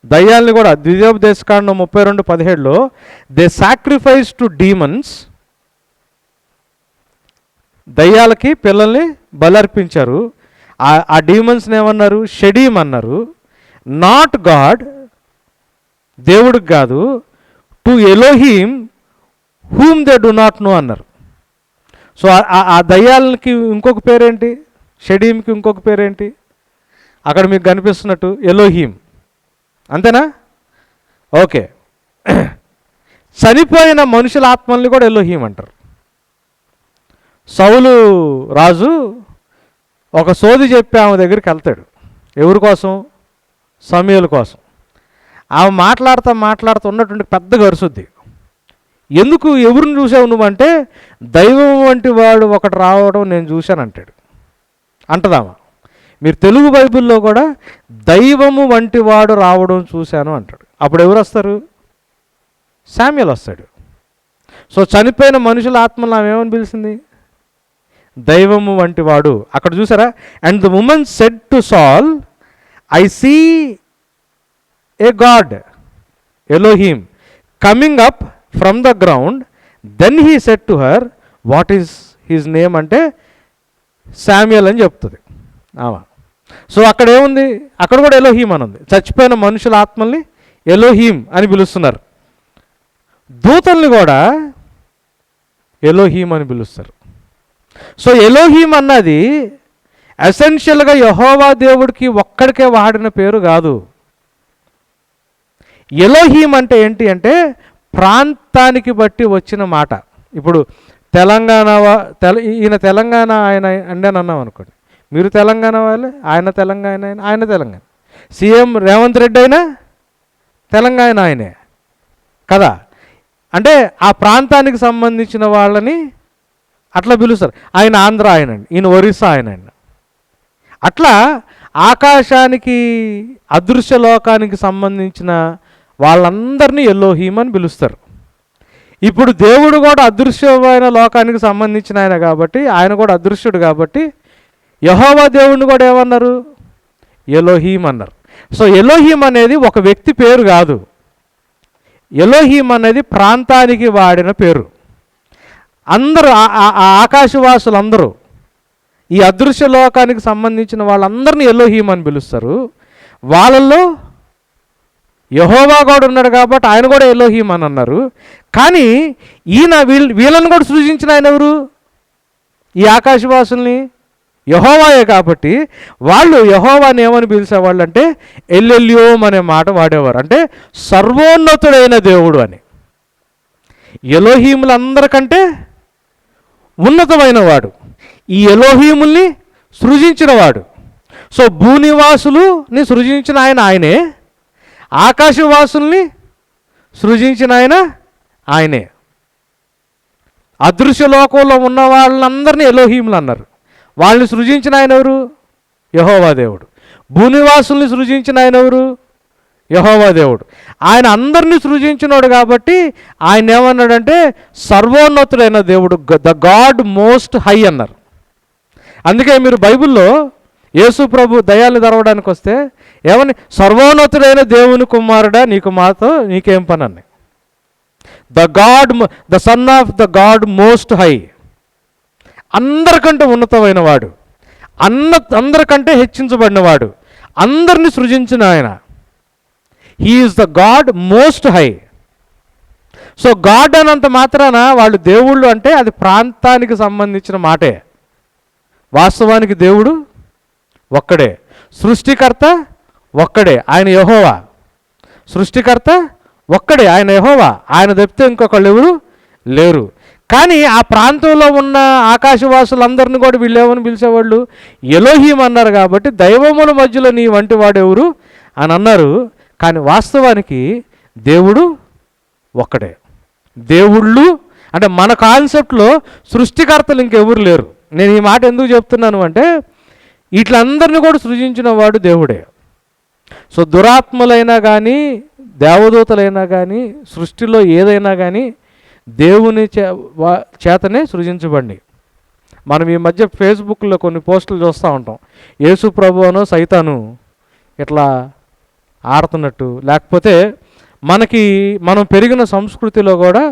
దయ్యాల్ని కూడా ద్వితీయోపదేశకాండం 32:17లో దే సాక్రిఫైస్ టు డీమన్స్, దయ్యాలకి పిల్లల్ని బలర్పించారు. ఆ డీమన్స్ని ఏమన్నారు? షెడీమ్ అన్నారు. నాట్ గాడ్, దేవుడికి కాదు, to Elohim whom they do not know అన్నారు. సో ఆ దయ్యాలకి ఇంకొక పేరేంటి? షెడీమ్కి ఇంకొక పేరేంటి? అక్కడ మీకు కనిపిస్తున్నట్టు ఎలోహీం. అంతేనా? ఓకే. చనిపోయిన మనుషుల ఆత్మల్ని కూడా ఎలోహీం అంటారు. సౌలు రాజు ఒక సోది చెప్పి ఆమె దగ్గరికి వెళ్తాడు. ఎవరి కోసం? సమూయేలు కోసం. ఆమె మాట్లాడుతూ ఉన్నటువంటి పెద్ద గరుసుద్ది. ఎందుకు, ఎవరిని చూసావు నువ్వంటే, దైవం వంటి వాడు ఒకటి రావడం నేను చూశాను అంటాడు. అంటదామా? మీరు తెలుగు బైబిల్లో కూడా దైవము వంటి వాడు రావడం చూశాను అంటాడు. అప్పుడు ఎవరు వస్తారు? శామ్యూయల్ వస్తాడు. సో చనిపోయిన మనుషుల ఆత్మలను ఆమె ఏమని పిలిచింది? దైవము వంటి వాడు. అక్కడ చూసారా? And the woman said to Saul, I see a god Elohim coming up from the ground. Then he said to her, what is his name అంటే శామ్యూయల్ అని చెప్తుంది ఆమె. సో అక్కడ ఏముంది? అక్కడ కూడా ఎలోహీం అని ఉంది. చచ్చిపోయిన మనుషుల ఆత్మల్ని ఎలోహీం అని పిలుస్తున్నారు. దూతల్ని కూడా ఎలోహీం అని పిలుస్తారు. సో ఎలోహీం అన్నది ఎసెన్షియల్గా యెహోవా దేవుడికి ఒక్కడికే వాడిన పేరు కాదు. ఎలోహీం అంటే ఏంటి అంటే ప్రాంతానికి బట్టి వచ్చిన మాట. ఇప్పుడు తెలంగాణ ఈయన తెలంగాణ ఆయన అంటే అని అన్నాం అనుకోండి, మీరు తెలంగాణ వాళ్ళే, ఆయన తెలంగాణ ఆయన తెలంగాణ. సీఎం రేవంత్ రెడ్డి అయినా తెలంగాణ ఆయనే కదా. అంటే ఆ ప్రాంతానికి సంబంధించిన వాళ్ళని అట్లా పిలుస్తారు. ఆయన ఆంధ్ర ఆయనండి, ఈయన ఒరిస్సా ఆయనండి. అట్లా ఆకాశానికి అదృశ్య లోకానికి సంబంధించిన వాళ్ళందరినీ ఎలోహీం అని పిలుస్తారు. ఇప్పుడు దేవుడు కూడా అదృశ్యమైన లోకానికి సంబంధించిన ఆయన కాబట్టి, ఆయన కూడా అదృశ్యుడు కాబట్టి యెహోవా దేవుడిని కూడా ఏమన్నారు? ఎలోహీం అన్నారు. సో ఎలోహీం అనేది ఒక వ్యక్తి పేరు కాదు. ఎలోహీం అనేది ప్రాంతానికి వాడిన పేరు. అందరూ ఆకాశవాసులందరూ, ఈ అదృశ్య లోకానికి సంబంధించిన వాళ్ళందరినీ ఎలోహీం అని పిలుస్తారు. వాళ్ళల్లో యెహోవా కూడా ఉన్నాడు కాబట్టి ఆయన కూడా ఎలోహీం అని అన్నారు. కానీ ఈయన వీళ్ళని కూడా సృజించిన ఆయన ఎవరు? ఈ ఆకాశవాసుల్ని యెహోవాయే కాబట్టి వాళ్ళు యెహోవాని ఏమని పిలిచేవాళ్ళు అంటే ఎల్ఎల్యోమ్ అనే మాట వాడేవారు. అంటే సర్వోన్నతుడైన దేవుడు అని. ఎలోహీములందరికంటే ఉన్నతమైన వాడు, ఈ ఎలోహీముల్ని సృజించిన వాడు. సో భూనివాసులని సృజించిన ఆయనే, ఆకాశవాసుల్ని సృజించిన ఆయనే. అదృశ్య లోకంలో ఉన్న వాళ్ళందరినీ ఎలోహీములు అన్నారు. వాళ్ళని సృజించిన ఆయన ఎవరు? యెహోవా దేవుడు. భూనివాసుల్ని సృజించిన ఆయన ఎవరు? యెహోవా దేవుడు. ఆయన అందరినీ సృజించినోడు కాబట్టి ఆయన ఏమన్నాడంటే సర్వోన్నతుడైన దేవుడు, ద గాడ్ మోస్ట్ హై అన్నారు. అందుకే మీరు బైబిల్లో యేసు ప్రభు దయ్యాలు తెరవడానికి వస్తే ఏమని? సర్వోన్నతుడైన దేవుని కుమారుడా, నీకు మాతో నీకేం పని అన్నాయి. The son of the God most high, అందరికంటే ఉన్నతమైన వాడు, అందరికంటే హెచ్చించబడినవాడు, అందరినీ సృజించిన ఆయన. He is the God most high. So God అనంత మాత్రాన వాళ్ళు దేవుళ్ళు అంటే అది ప్రాంతానికి సంబంధించిన మాటే. వాస్తవానికి దేవుడు ఒక్కడే, సృష్టికర్త ఒక్కడే, ఆయన యెహోవా. సృష్టికర్త ఒక్కడే, ఆయన యెహోవా. ఆయన తప్పితే ఇంకొకళ్ళు ఎవరు లేరు. కానీ ఆ ప్రాంతంలో ఉన్న ఆకాశవాసులందరినీ కూడా వీళ్ళేమని పిలిచేవాళ్ళు? ఎలోహీం అన్నారు. కాబట్టి దైవముల మధ్యలో నీ వంటి వాడెవరు అని అన్నారు. కానీ వాస్తవానికి దేవుడు ఒక్కడే. దేవుళ్ళు అంటే మన కాన్సెప్ట్లో సృష్టికర్తలు ఇంకెవరు లేరు. నేను ఈ మాట ఎందుకు చెప్తున్నాను అంటే, వీటిలందరినీ కూడా సృజించిన వాడు దేవుడే. సో దురాత్మలైనా కానీ దేవదూతలైనా కానీ సృష్టిలో ఏదైనా కానీ దేవుని చేతనే సృజించబడి. మనం ఈ మధ్య ఫేస్బుక్లో కొన్ని పోస్టులు చూస్తూ ఉంటాం. యేసు ప్రభువును సైతాను ఇట్లా ఆడుతున్నట్టు. లేకపోతే మనం పెరిగిన సంస్కృతిలో కూడా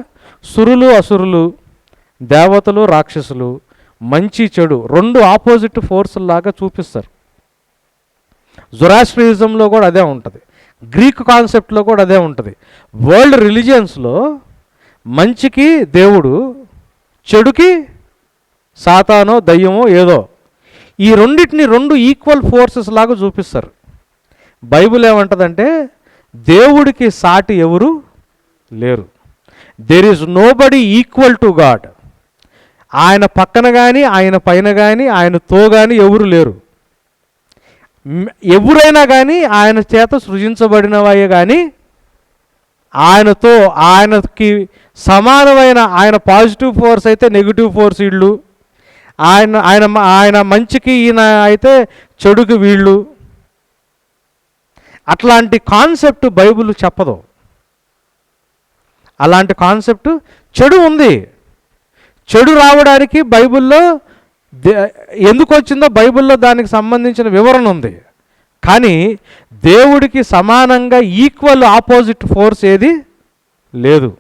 సురులు అసురులు, దేవతలు రాక్షసులు, మంచి చెడు రెండు ఆపోజిట్ ఫోర్సుల్లాగా చూపిస్తారు. జొరాస్ట్రియిజంలో కూడా అదే ఉంటుంది, గ్రీక్ కాన్సెప్ట్లో కూడా అదే ఉంటుంది. వరల్డ్ రిలీజియన్స్లో మంచికి దేవుడు, చెడుకి సాతానో దయ్యమో ఏదో, ఈ రెండింటిని రెండు ఈక్వల్ ఫోర్సెస్ లాగా చూపిస్తారు. బైబిల్ ఏమంటుందంటే దేవుడికి సాటి ఎవరు లేరు. There is nobody equal to God. ఆయన పక్కన కానీ ఆయన పైన కానీ ఆయనతో కానీ ఎవరు లేరు. ఎవరైనా కానీ ఆయన చేత సృజించబడినవే కానీ ఆయనతో ఆయనకి సమానమైన ఆయన పాజిటివ్ ఫోర్స్ అయితే నెగిటివ్ ఫోర్స్ వీళ్ళు, ఆయన మంచికి ఈయన అయితే చెడుకి వీళ్ళు. అట్లాంటి కాన్సెప్ట్ బైబిల్ చెప్పదు. అలాంటి కాన్సెప్ట్ చెడు ఉంది. చెడు రావడానికి బైబిల్లో ఎందుకు వచ్చిందో బైబిల్లో దానికి సంబంధించిన వివరణ ఉంది. కానీ దేవుడికి సమానంగా ఈక్వల్ ఆపోజిట్ ఫోర్స్ ఏది లేదు.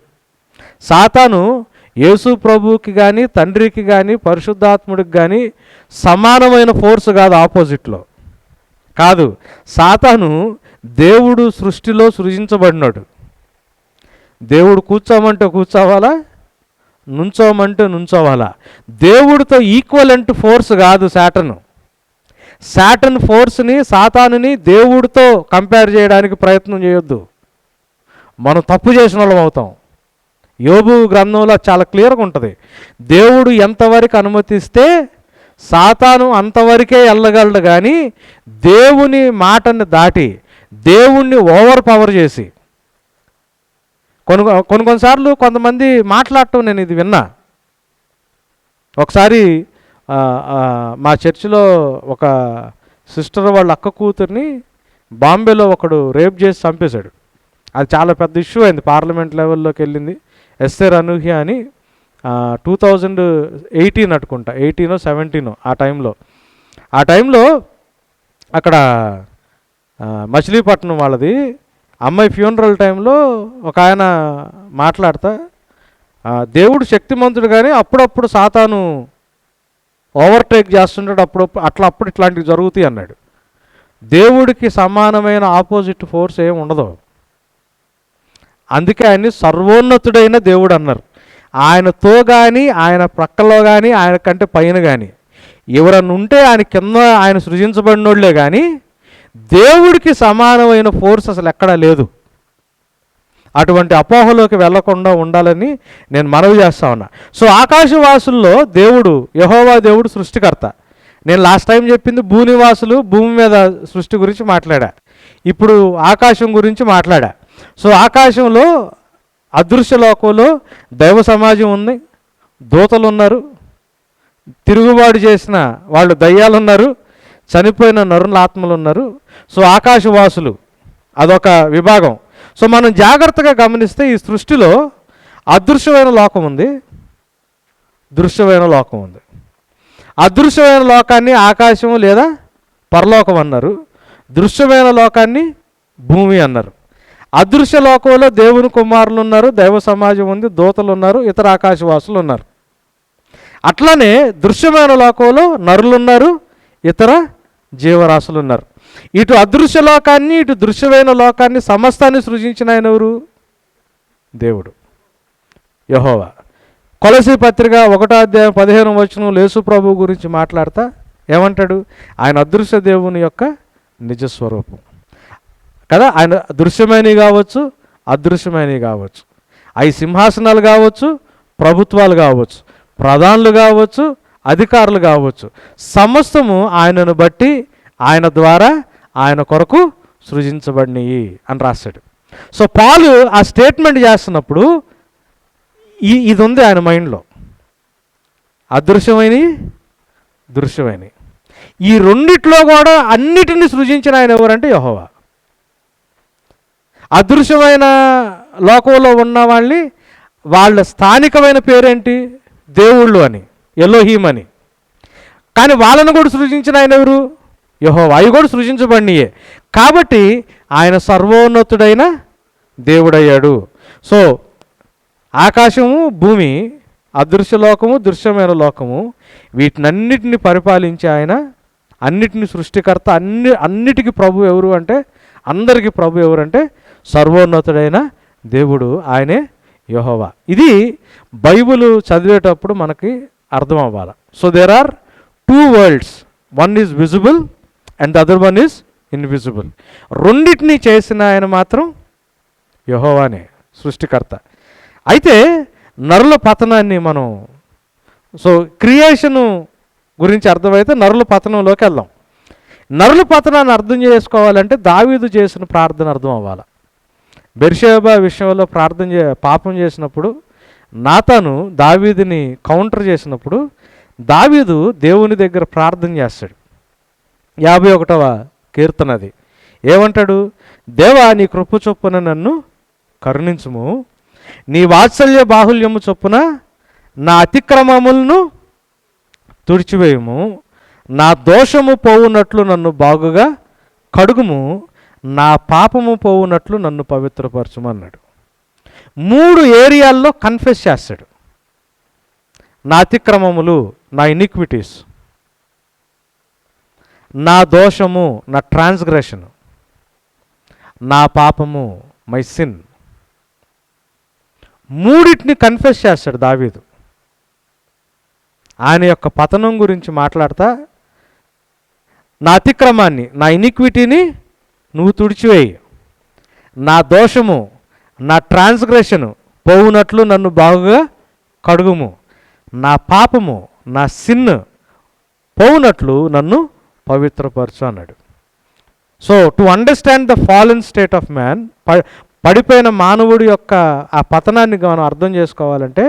సాతాను యేసు ప్రభువుకి కానీ తండ్రికి కానీ పరిశుద్ధాత్ముడికి కానీ సమానమైన ఫోర్స్ కాదు, ఆపోజిట్లో కాదు. సాతాను దేవుడు సృష్టిలో సృజించబడినాడు. దేవుడు కూర్చోమంటే కూర్చోవాలా, నుంచోమంటే నుంచోవాలా. దేవుడితో ఈక్వలెంట్ ఫోర్స్ కాదు సాటన్. సాటన్ ఫోర్స్ని సాతానుని దేవుడితో కంపేర్ చేయడానికి ప్రయత్నం చేయొద్దు. మనం తప్పు చేసిన వాళ్ళం అవుతాం. యోబు గ్రంథంలో చాలా క్లియర్గా ఉంటుంది. దేవుడు ఎంతవరకు అనుమతిస్తే సాతాను అంతవరకే వెళ్ళగలడు. కానీ దేవుని మాటని దాటి దేవుణ్ణి ఓవర్ పవర్ చేసి కొన్నిసార్లు కొంతమంది మాట్లాడటం నేను ఇది విన్నా. ఒకసారి మా చర్చిలో ఒక సిస్టర్ వాళ్ళ అక్క కూతుర్ని బాంబేలో ఒకడు రేప్ చేసి చంపేశాడు. అది చాలా పెద్ద ఇష్యూ అయింది, పార్లమెంట్ లెవెల్లోకి వెళ్ళింది. ఎస్ఏర్ అనూహ్య అని 2018 అనుకుంటా, 18 or 17 ఆ టైంలో అక్కడ మచిలీపట్నం వాళ్ళది అమ్మాయి ఫ్యూనరల్ టైంలో ఒక ఆయన మాట్లాడతా, దేవుడు శక్తిమంతుడు కానీ అప్పుడప్పుడు సాతాను ఓవర్టేక్ చేస్తుంటాడు, అప్పుడు ఇట్లాంటివి జరుగుతాయి అన్నాడు. దేవుడికి సమానమైన ఆపోజిట్ ఫోర్స్ ఏమి ఉండదు. అందుకే ఆయన్ని సర్వోన్నతుడైన దేవుడు అన్నారు. ఆయనతో కానీ ఆయన ప్రక్కలో కానీ ఆయన కంటే పైన కానీ ఎవరన్నా ఉంటే ఆయన కింద ఆయన సృజించబడినోళ్లే కానీ దేవుడికి సమానమైన ఫోర్స్ అసలు ఎక్కడా లేదు. అటువంటి అపోహలోకి వెళ్లకుండా ఉండాలని నేను మనవి చేస్తా ఉన్నా. సో ఆకాశవాసుల్లో దేవుడు యెహోవా దేవుడు సృష్టికర్త. నేను లాస్ట్ టైం చెప్పింది భూనివాసులు భూమి మీద సృష్టి గురించి మాట్లాడా, ఇప్పుడు ఆకాశం గురించి మాట్లాడా. సో ఆకాశంలో అదృశ్య లోకంలో దైవ సమాజం ఉంది, దూతలు ఉన్నారు, తిరుగుబాటు చేసిన వాళ్ళు దయ్యాలు ఉన్నారు, చనిపోయిన నరుల ఆత్మలు ఉన్నారు. సో ఆకాశవాసులు అదొక విభాగం. సో మనం జాగ్రత్తగా గమనిస్తే ఈ సృష్టిలో అదృశ్యమైన లోకం ఉంది, దృశ్యమైన లోకం ఉంది. అదృశ్యమైన లోకాన్ని ఆకాశం లేదా పరలోకం అన్నారు, దృశ్యమైన లోకాన్ని భూమి అన్నారు. అదృశ్య లోకంలో దేవుని కుమారులు ఉన్నారు, దైవ సమాజం ఉంది, దూతలు ఉన్నారు, ఇతర ఆకాశవాసులు ఉన్నారు. అట్లనే దృశ్యమైన లోకంలో నరులు ఉన్నారు, ఇతర జీవరాశులు ఉన్నారు. ఇటు అదృశ్య లోకాన్ని ఇటు దృశ్యమైన లోకాన్ని సమస్తాన్ని సృజించిన ఆయన ఎవరు? దేవుడు, యెహోవా. కొలసీ పత్రిక 1:15 యేసు ప్రభువు గురించి మాట్లాడతా ఏమంటాడు? ఆయన అదృశ్య దేవుని యొక్క నిజస్వరూపం కదా. ఆయన దృశ్యమైనవి కావచ్చు, అదృశ్యమైనవి కావచ్చు, అవి సింహాసనాలు కావచ్చు, ప్రభుత్వాలు కావచ్చు, ప్రధానులు కావచ్చు, అధికారులు కావచ్చు, సమస్తము ఆయనను బట్టి, ఆయన ద్వారా, ఆయన కొరకు సృజించబడినవి అని రాశాడు. సో పౌలు ఆ స్టేట్మెంట్ చేస్తున్నప్పుడు ఇది ఉంది ఆయన మైండ్లో, అదృశ్యమైనవి, దృశ్యమైనవి. ఈ రెండిట్లో కూడా అన్నిటిని సృజించిన ఆయన ఎవరంటే యెహోవా. అదృశ్యమైన లోకంలో ఉన్న వాళ్ళని, వాళ్ళ స్థానికమైన పేరేంటి? దేవుళ్ళు అని, ఎలోహీం అని. కానీ వాళ్ళను కూడా సృజించిన ఆయన ఎవరు? యెహోవా. అవి కూడా సృజించబడినయే. కాబట్టి ఆయన సర్వోన్నతుడైన దేవుడయ్యాడు. సో ఆకాశము, భూమి, అదృశ్య లోకము, దృశ్యమైన లోకము, వీటినన్నిటిని పరిపాలించే ఆయన, అన్నిటిని సృష్టికర్త, అన్నిటికీ ప్రభు ఎవరు అంటే, అందరికీ ప్రభు ఎవరంటే సర్వోన్నతుడైన దేవుడు, ఆయనే యెహోవా. ఇది బైబిల్ చదివేటప్పుడు మనకి అర్థం అవ్వాలి. So there are two worlds, one is visible and the other one is invisible. రెండింటినీ చేసిన ఆయన మాత్రం యెహోవానే, సృష్టికర్త. అయితే నరుల పతనాన్ని మనం, సో క్రియేషను గురించి అర్థమైతే నరుల పతనంలోకి వెళ్దాం. నరుల పతనాన్ని అర్థం చేసుకోవాలంటే దావీదు చేసిన ప్రార్థన అర్థం అవ్వాలి. బెర్షెబా విషయంలో పాపం చేసినప్పుడు నాతాను దావీదుని కౌంటర్ చేసినప్పుడు దావీదు దేవుని దగ్గర ప్రార్థన చేస్తాడు. 51వ కీర్తన అది. ఏమంటాడు? దేవా, నీ కృప చొప్పున నన్ను కరుణించుము, నీ వాత్సల్య బాహుల్యము చొప్పున నా అతిక్రమములను తుడిచివేయము, నా దోషము పోవునట్లు నన్ను బాగుగా కడుగుము, నా పాపము పోవునట్లు నన్ను పవిత్రపరచుమన్నాడు. 3 ఏరియాల్లో కన్ఫెస్ చేస్తాడు. నా అతిక్రమములు, నా ఇనిక్విటీస్, నా దోషము, నా ట్రాన్స్గ్రెషన్, నా పాపము, మై సిన్. 3టిని కన్ఫెస్ చేస్తాడు దావీదు. ఆయన యొక్క పతనం గురించి మాట్లాడతా, నా అతిక్రమాన్ని, నా ఇనిక్విటీని నువ్వు తుడిచివేయి, నా దోషము, నా ట్రాన్స్గ్రెషను పోవునట్లు నన్ను బాగుగా కడుగుము, నా పాపము, నా సిన్ పోవునట్లు నన్ను పవిత్రపరచు అన్నాడు. So to understand the fallen state of man, పడిపోయిన మానవుడి యొక్క ఆ పతనాన్ని మనం అర్థం చేసుకోవాలంటే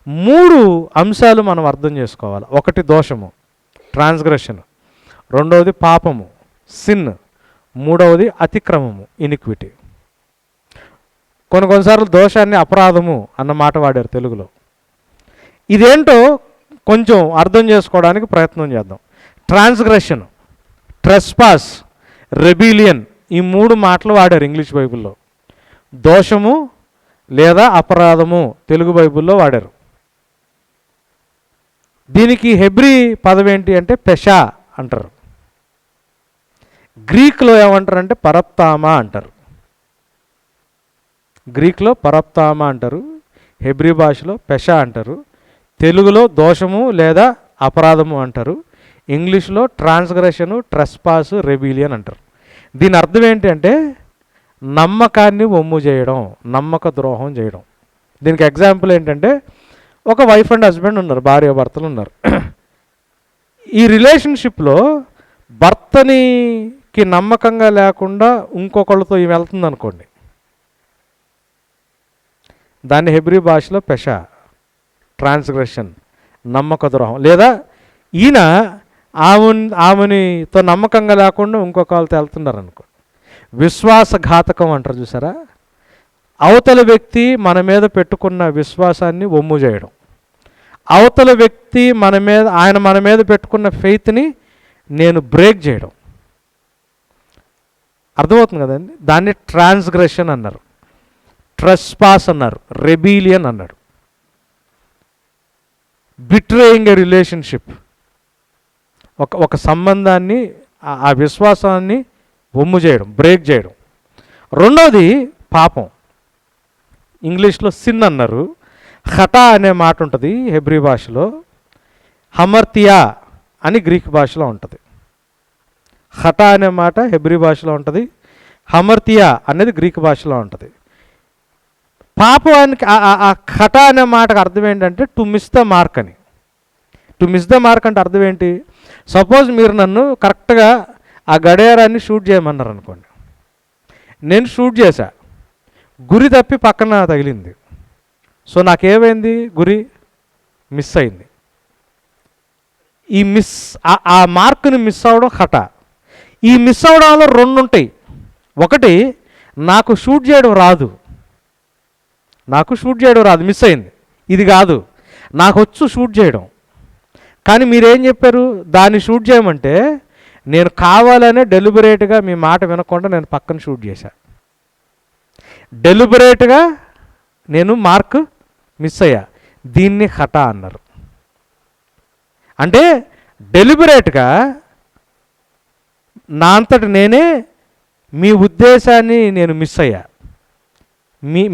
3 అంశాలు మనం అర్థం చేసుకోవాలి. ఒకటి దోషము, ట్రాన్స్గ్రెషన్. రెండవది పాపము, సిన్. మూడవది అతిక్రమము, ఇనిక్విటీ. కొన్నిసార్లు దోషాన్ని అపరాధము అన్న మాట వాడారు తెలుగులో. ఇదేంటో కొంచెం అర్థం చేసుకోవడానికి ప్రయత్నం చేద్దాం. ట్రాన్స్గ్రెషన్, ట్రెస్పాస్, రెబిలియన్, ఈ 3 మాటలు వాడారు ఇంగ్లీష్ బైబిల్లో. దోషము లేదా అపరాధము తెలుగు బైబిల్లో వాడారు. దీనికి హెబ్రీ పదం ఏంటి అంటే పెషా అంటారు. గ్రీక్లో ఏమంటారంటే పరప్తామా అంటారు. గ్రీక్లో పరప్తామా అంటారు, హెబ్రీ భాషలో పెషా అంటారు, తెలుగులో దోషము లేదా అపరాధము అంటారు, ఇంగ్లీష్లో ట్రాన్స్గ్రెషను, ట్రెస్పాస్, రెబిలియన్ అంటారు. దీని అర్థం ఏంటి అంటే నమ్మకాన్ని వమ్ము చేయడం, నమ్మక ద్రోహం చేయడం. దీనికి ఎగ్జాంపుల్ ఏంటంటే ఒక వైఫ్ అండ్ హస్బెండ్ ఉన్నారు, భార్యాభర్తలు ఉన్నారు. ఈ రిలేషన్షిప్లో భర్తనికి నమ్మకంగా లేకుండా ఇంకొకళ్ళతో ఈమె వెళ్తుంది అనుకోండి, దాన్ని హెబ్రీ భాషలో పెషా, ట్రాన్స్గ్రెషన్, నమ్మక ద్రోహం. లేదా ఈయన ఆమెనితో నమ్మకంగా లేకుండా ఇంకొక వాళ్ళతో వెళ్తున్నారు అనుకో, విశ్వాసఘాతకం అంటారు చూసారా. అవతల వ్యక్తి మన మీద పెట్టుకున్న విశ్వాసాన్ని వమ్ము చేయడం, అవతల వ్యక్తి ఆయన మన మీద పెట్టుకున్న ఫెయిత్ని నేను బ్రేక్ చేయడం. అర్థమవుతుంది కదండి. దాన్ని ట్రాన్స్గ్రెషన్ అన్నారు, ట్రెస్పాస్ అన్నారు, రెబిలియన్ అన్నాడు. బిట్రేయింగ్ ఎ రిలేషన్షిప్, ఒక సంబంధాన్ని, ఆ విశ్వాసాన్ని వమ్ము చేయడం, బ్రేక్ చేయడం. రెండోది పాపం, ఇంగ్లీష్లో సిన్ అన్నారు. హఠా అనే మాట ఉంటుంది హెబ్రీ భాషలో, హమర్తియా అని గ్రీక్ భాషలో ఉంటుంది. హఠా అనే మాట హెబ్రీ భాషలో ఉంటుంది, హమర్తియా అనేది గ్రీక్ భాషలో ఉంటుంది. పాపానికి ఆ కట అనే మాటకు అర్థం ఏంటంటే టు మిస్ ద మార్క్ అని. టు మిస్ ద మార్క్ అంటే అర్థం ఏంటి? సపోజ్ మీరు నన్ను కరెక్ట్గా ఆ గడియారాన్ని షూట్ చేయమన్నారు అనుకోండి, నేను షూట్ చేశా, గురి తప్పి పక్కన తగిలింది. సో నాకేమైంది? గురి మిస్ అయింది. ఈ ఆ మార్కుని మిస్ అవ్వడం హఠ. ఈ మిస్ అవ్వడంలో రెండు ఉంటాయి. ఒకటి, నాకు షూట్ చేయడం రాదు, మిస్ అయింది. ఇది కాదు, నాకు వచ్చు షూట్ చేయడం. కానీ మీరేం చెప్పారు? దాన్ని షూట్ చేయమంటే నేను కావాలనే డెలిబరేట్గా మీ మాట వినకుండా నేను పక్కన షూట్ చేశా. డెలిబరేట్గా నేను మార్క్ మిస్ అయ్యా. దీన్ని హఠ అన్నారు. అంటే డెలిబరేట్గా నా అంతటి నేనే మీ ఉద్దేశాన్ని నేను మిస్ అయ్యా,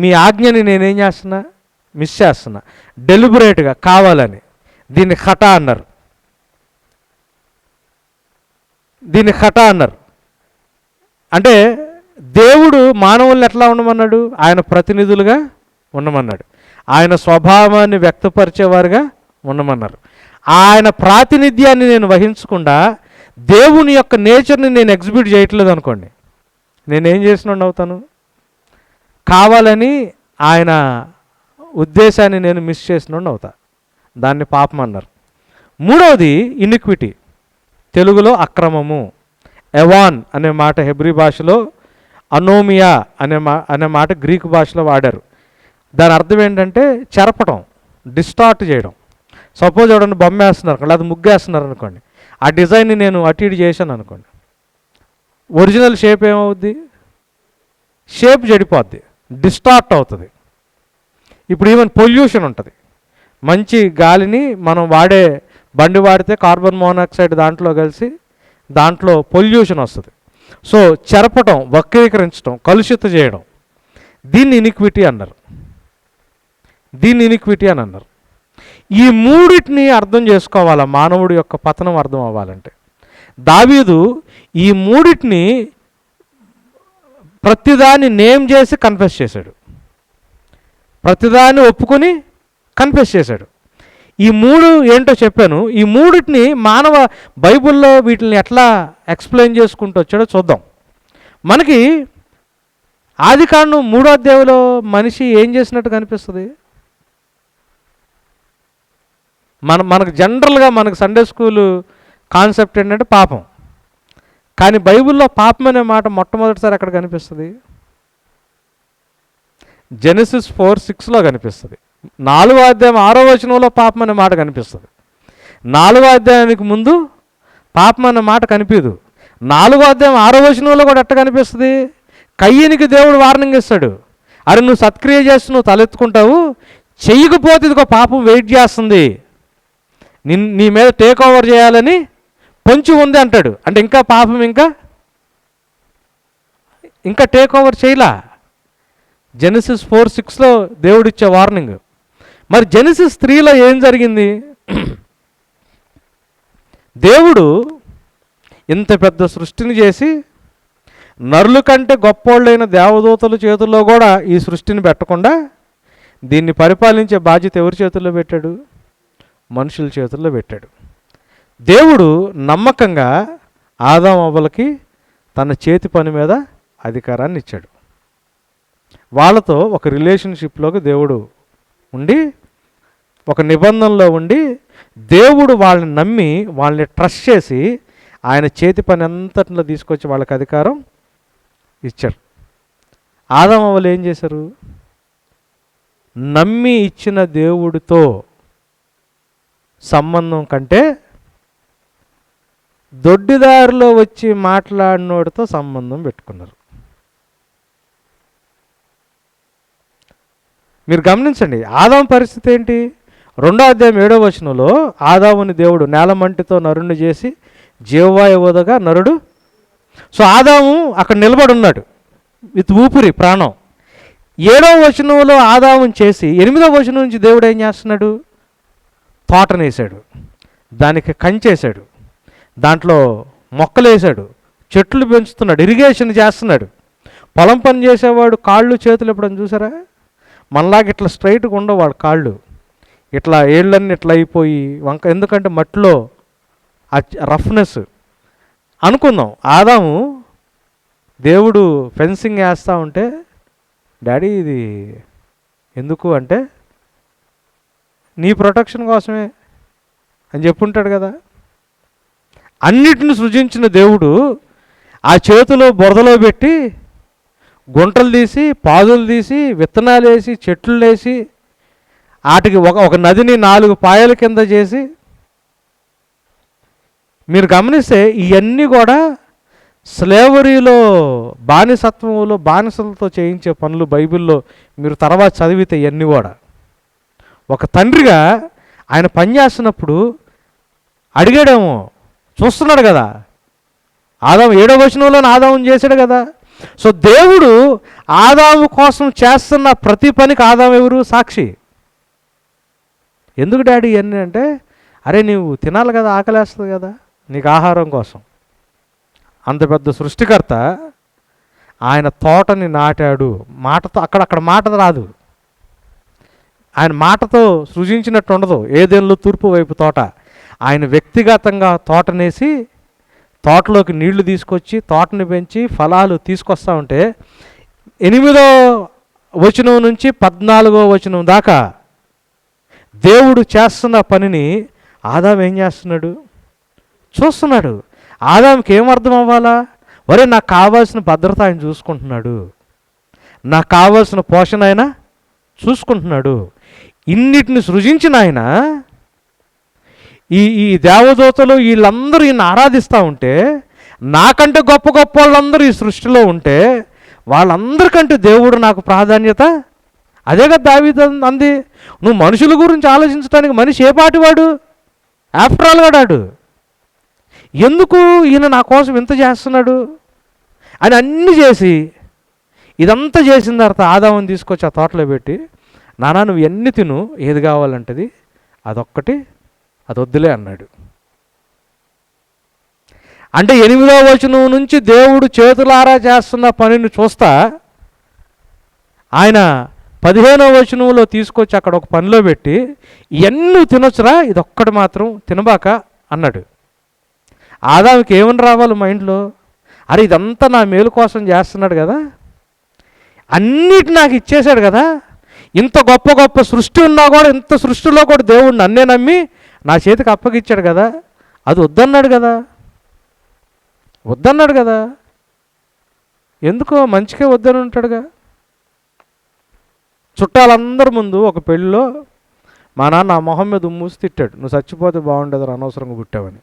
మీ ఆజ్ఞని నేనేం చేస్తున్నా? మిస్ చేస్తున్నా, డెలిబరేట్గా కావాలని. దీన్ని హఠ అన్నారు. అంటే దేవుడు మానవుల్ని ఎట్లా ఉండమన్నాడు? ఆయన ప్రతినిధులుగా ఉండమన్నాడు. ఆయన స్వభావాన్ని వ్యక్తపరిచేవారుగా ఉండమన్నారు. ఆయన ప్రాతినిధ్యాన్ని నేను వహించకుండా దేవుని యొక్క నేచర్ని నేను ఎగ్జిబిట్ చేయట్లేదు అనుకోండి, నేనేం చేసినోడిని అవుతాను? కావాలని ఆయన ఉద్దేశాన్ని నేను మిస్ చేసినోడిని అవుతా. దాన్ని పాపం అన్నారు. మూడవది ఇనిక్విటీ, తెలుగులో అక్రమము. ఎవాన్ అనే మాట హెబ్రీ భాషలో, అనోమియా అనే మాట గ్రీకు భాషలో వాడారు. దాని అర్థం ఏంటంటే చెరపటం, డిస్టార్ట్ చేయడం. సపోజ్ ఎవడన్నా బొమ్మ వేస్తున్నారు అనుకోండి, అది ముగ్గేస్తున్నారు అనుకోండి, ఆ డిజైన్ని నేను అటు ఇటు చేశాను అనుకోండి, ఒరిజినల్ షేప్ ఏమవుద్ది? షేప్ చెడిపోద్ది, డిస్టార్ట్ అవుతుంది. ఇప్పుడు ఈవెన్ పొల్యూషన్ ఉంటుంది. మంచి గాలిని మనం వాడే బండి వాడితే కార్బన్ మోనాక్సైడ్ దాంట్లో కలిసి దాంట్లో పొల్యూషన్ వస్తుంది. సో చెరపటం, వక్రీకరించడం, కలుషిత చేయడం, దీన్ని ఇనిక్విటీ అన్నారు. ఈ మూడిటిని అర్థం చేసుకోవాలా మానవుడి యొక్క పతనం అర్థం అవ్వాలంటే. దావీదు ఈ మూడిటిని ప్రతిదాన్ని నేమ్ చేసి కన్ఫెస్ చేశాడు, ప్రతిదాన్ని ఒప్పుకొని కన్ఫెస్ చేశాడు. ఈ మూడు ఏంటో చెప్పాను. ఈ మూడిటిని బైబిల్లో వీటిని ఎట్లా ఎక్స్ప్లెయిన్ చేసుకుంటూ వచ్చాడో చూద్దాం. మనకి ఆదికాండం 3వ అధ్యాయంలో మనిషి ఏం చేసినట్టు కనిపిస్తుంది? మనకు జనరల్గా మనకు సండే స్కూల్ కాన్సెప్ట్ ఏంటంటే పాపం. కానీ బైబిల్లో పాపం అనే మాట మొట్టమొదటిసారి ఎక్కడ కనిపిస్తుంది? జెనసిస్ 4:6లో కనిపిస్తుంది. 4వ అధ్యాయం 6వ వచనంలో పాపం అనే మాట కనిపిస్తుంది. 4వ అధ్యాయానికి ముందు పాపం అనే మాట కనిపించదు. 4వ అధ్యాయం 6వ వచనంలో కూడా ఎట్ట కనిపిస్తుంది? కయ్యనికి దేవుడు వార్నింగ్ ఇస్తాడు, అరే నువ్వు సత్క్రియ చేస్తూ నువ్వు తలెత్తుకుంటావు, చెయ్యకపోతే ఇదిగో పాపం వెయిట్ చేస్తుంది, నీ మీద టేక్ ఓవర్ చేయాలని పొంచి ఉంది అంటాడు. అంటే ఇంకా పాపం ఇంకా టేక్ ఓవర్ చేయలా. జెనసిస్ 4:6లో దేవుడిచ్చే వార్నింగ్. మరి జెనసిస్ 3లో ఏం జరిగింది? దేవుడు ఇంత పెద్ద సృష్టిని చేసి నరుల కంటే గొప్పోళ్ళైన దేవదూతల చేతుల్లో కూడా ఈ సృష్టిని పెట్టకుండా దీన్ని పరిపాలించే బాధ్యత ఎవరి చేతుల్లో పెట్టాడు? మనుషుల చేతుల్లో పెట్టాడు. దేవుడు నమ్మకంగా ఆదాం అవ్వలకి తన చేతి పని మీద అధికారాన్ని ఇచ్చాడు. వాళ్ళతో ఒక రిలేషన్షిప్లోకి దేవుడు ఉండి, ఒక నిబంధనలో ఉండి, దేవుడు వాళ్ళని నమ్మి వాళ్ళని ట్రస్ట్ చేసి ఆయన చేతి పని అంతట్లో తీసుకొచ్చి వాళ్ళకి అధికారం ఇచ్చారు. ఆదాం అవ్వలు ఏం చేశారు? నమ్మి ఇచ్చిన దేవుడితో సంబంధం కంటే దొడ్డిదారిలో వచ్చి మాట్లాడినోడితో సంబంధం పెట్టుకున్నారు. మీరు గమనించండి, ఆదాము పరిస్థితి ఏంటి? 2వ అధ్యాయం 7వ వచనంలో ఆదాముని దేవుడు నేలమంటితో నరుణ్ణి చేసి జీవవాయువుగా నరుడు. సో ఆదాము అక్కడ నిలబడి ఉన్నాడు విత్ ఊపిరి, ప్రాణం. 7వ వచనంలో ఆదాముని చేసి 8వ వచనం నుంచి దేవుడు ఏం చేస్తున్నాడు? తోటనేసాడు, దానికి కంచేశాడు, దాంట్లో మొక్కలేసాడు, చెట్లు పెంచుతున్నాడు, ఇరిగేషన్ చేస్తున్నాడు. పొలం పని చేసేవాడు కాళ్ళు చేతులు ఎప్పుడని చూసారా? మనలాగా ఇట్లా స్ట్రైట్గా ఉండవు వాళ్ళ కాళ్ళు, ఇట్లా ఏళ్ళన్నీ ఇట్లా అయిపోయి వంక. ఎందుకంటే మట్టిలో ఆ రఫ్నెస్. అనుకుందాం, ఆదాము దేవుడు ఫెన్సింగ్ వేస్తూ ఉంటే, డాడీ ఇది ఎందుకు అంటే, నీ ప్రొటెక్షన్ కోసమే అని చెప్పుంటాడు కదా. అన్నిటిని సృజించిన దేవుడు ఆ చేతిలో బురదలో పెట్టి గుంటలు తీసి, పాదులు తీసి, విత్తనాలు వేసి, చెట్లు వేసి, వాటికి ఒక నదిని 4 పాయల కింద చేసి. మీరు గమనిస్తే ఇవన్నీ కూడా స్లేవరీలో, బానిసత్వంలో బానిసలతో చేయించే పనులు బైబిల్లో మీరు తర్వాత చదివితే ఇవన్నీ కూడా. ఒక తండ్రిగా ఆయన పనిచేస్తున్నప్పుడు అడిగాడేమో, చూస్తున్నాడు కదా. ఆదాము 7వ వచనంలో ఆదాము చేశాడు కదా. సో దేవుడు ఆదాము కోసం చేస్తున్న ప్రతి పనికి ఆదాము ఎవరు? సాక్షి. ఎందుకు డాడీ ఇవన్నీ అంటే, అరే నీవు తినాలి కదా, ఆకలేస్తుంది కదా, నీకు ఆహారం కోసం. అంత పెద్ద సృష్టికర్త ఆయన తోటని నాటాడు. మాటతో అక్కడ మాట రాదు, ఆయన మాటతో సృజించినట్టు ఉండదు. ఏదెన్లో తూర్పు వైపు తోట, ఆయన వ్యక్తిగతంగా తోటనేసి తోటలోకి నీళ్లు తీసుకొచ్చి తోటని పెంచి ఫలాలు తీసుకొస్తూ ఉంటే 8వ వచనం నుంచి 14వ వచనం దాకా దేవుడు చేస్తున్న పనిని ఆదాము ఏం చేస్తున్నాడు? చూస్తున్నాడు. ఆదాముకి ఏం అర్థం అవ్వాలా? ఒరే నాకు కావాల్సిన భద్రత ఆయన చూసుకుంటున్నాడు, నాకు కావాల్సిన పోషణ ఆయన చూసుకుంటున్నాడు. ఇన్నిటిని సృజించిన ఆయన ఈ దేవదూతలు వీళ్ళందరూ ఈయన ఆరాధిస్తూ ఉంటే, నాకంటే గొప్ప గొప్ప వాళ్ళందరూ ఈ సృష్టిలో ఉంటే వాళ్ళందరికంటే దేవుడు నాకు ప్రాధాన్యత. అదే కదా దావీదు అంది. నువ్వు మనుషుల గురించి ఆలోచించడానికి మనిషి ఏ పాటివాడు? After all గడాడు. ఎందుకు ఈయన నా కోసం ఇంత చేస్తున్నాడు అని అన్నీ చేసి, ఇదంతా చేసిన తర్వాత ఆదాముని తీసుకొచ్చి ఆ తోటలో పెట్టి, నానా నువ్వు ఎన్ని తిను, ఏది కావాలంటది అదొక్కటి, అది వద్దులే అన్నాడు. అంటే 8వ వచనం నుంచి దేవుడు చేతులారా చేస్తున్న పనిని చూస్తా ఆయన 15వ వచనంలో తీసుకొచ్చి అక్కడ ఒక పనిలో పెట్టి, ఇవన్నీ తినొచ్చురా, ఇదొక్కటి మాత్రం తినబాక అన్నాడు. ఆదాముకి ఏమని రావాలి మైండ్లో? అరే ఇదంతా నా మేలు కోసం చేస్తున్నాడు కదా, అన్నిటి నాకు ఇచ్చేశాడు కదా, ఇంత గొప్ప గొప్ప సృష్టి ఉన్నా కూడా, ఇంత సృష్టిలో కూడా దేవుడు నన్నే నమ్మి నా చేతికి అప్పగిచ్చాడు కదా, అది వద్దన్నాడు కదా, వద్దన్నాడు కదా. ఎందుకో మంచిగా వద్దని ఉంటాడుగా. చుట్టాలందరి ముందు ఒక పెళ్ళిలో మా నాన్న ఆ మొహం మీద ఉమ్మూసి తిట్టాడు, నువ్వు చచ్చిపోతే బాగుండేది అనవసరంగా పుట్టావని.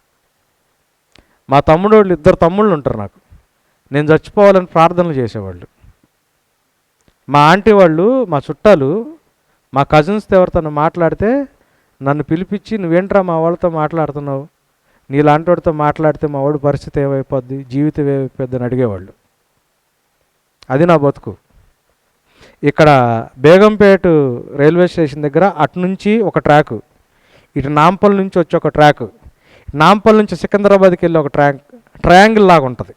మా తమ్ముడు వాళ్ళు 2 తమ్ముళ్ళు ఉంటారు నాకు, నేను చచ్చిపోవాలని ప్రార్థనలు చేసేవాళ్ళు. మా ఆంటీ వాళ్ళు, మా చుట్టాలు, మా కజిన్స్తో ఎవరితో మాట్లాడితే నన్ను పిలిపించి, నువ్వేంట్రా మా వాళ్ళతో మాట్లాడుతున్నావు, నీలాంటి వాడితో మాట్లాడితే మా వాడి పరిస్థితి ఏమైపోద్ది, జీవితం ఏమైపోద్ది అని అడిగేవాళ్ళు. అది నా బతుకు. ఇక్కడ బేగంపేట రైల్వే స్టేషన్ దగ్గర అటు నుంచి ఒక ట్రాకు, ఇటు నాంపల్ నుంచి వచ్చి ఒక ట్రాకు, నాంపల్ నుంచి సికింద్రాబాద్కి వెళ్ళి ఒక ట్రయాంగిల్ లాగా ఉంటుంది.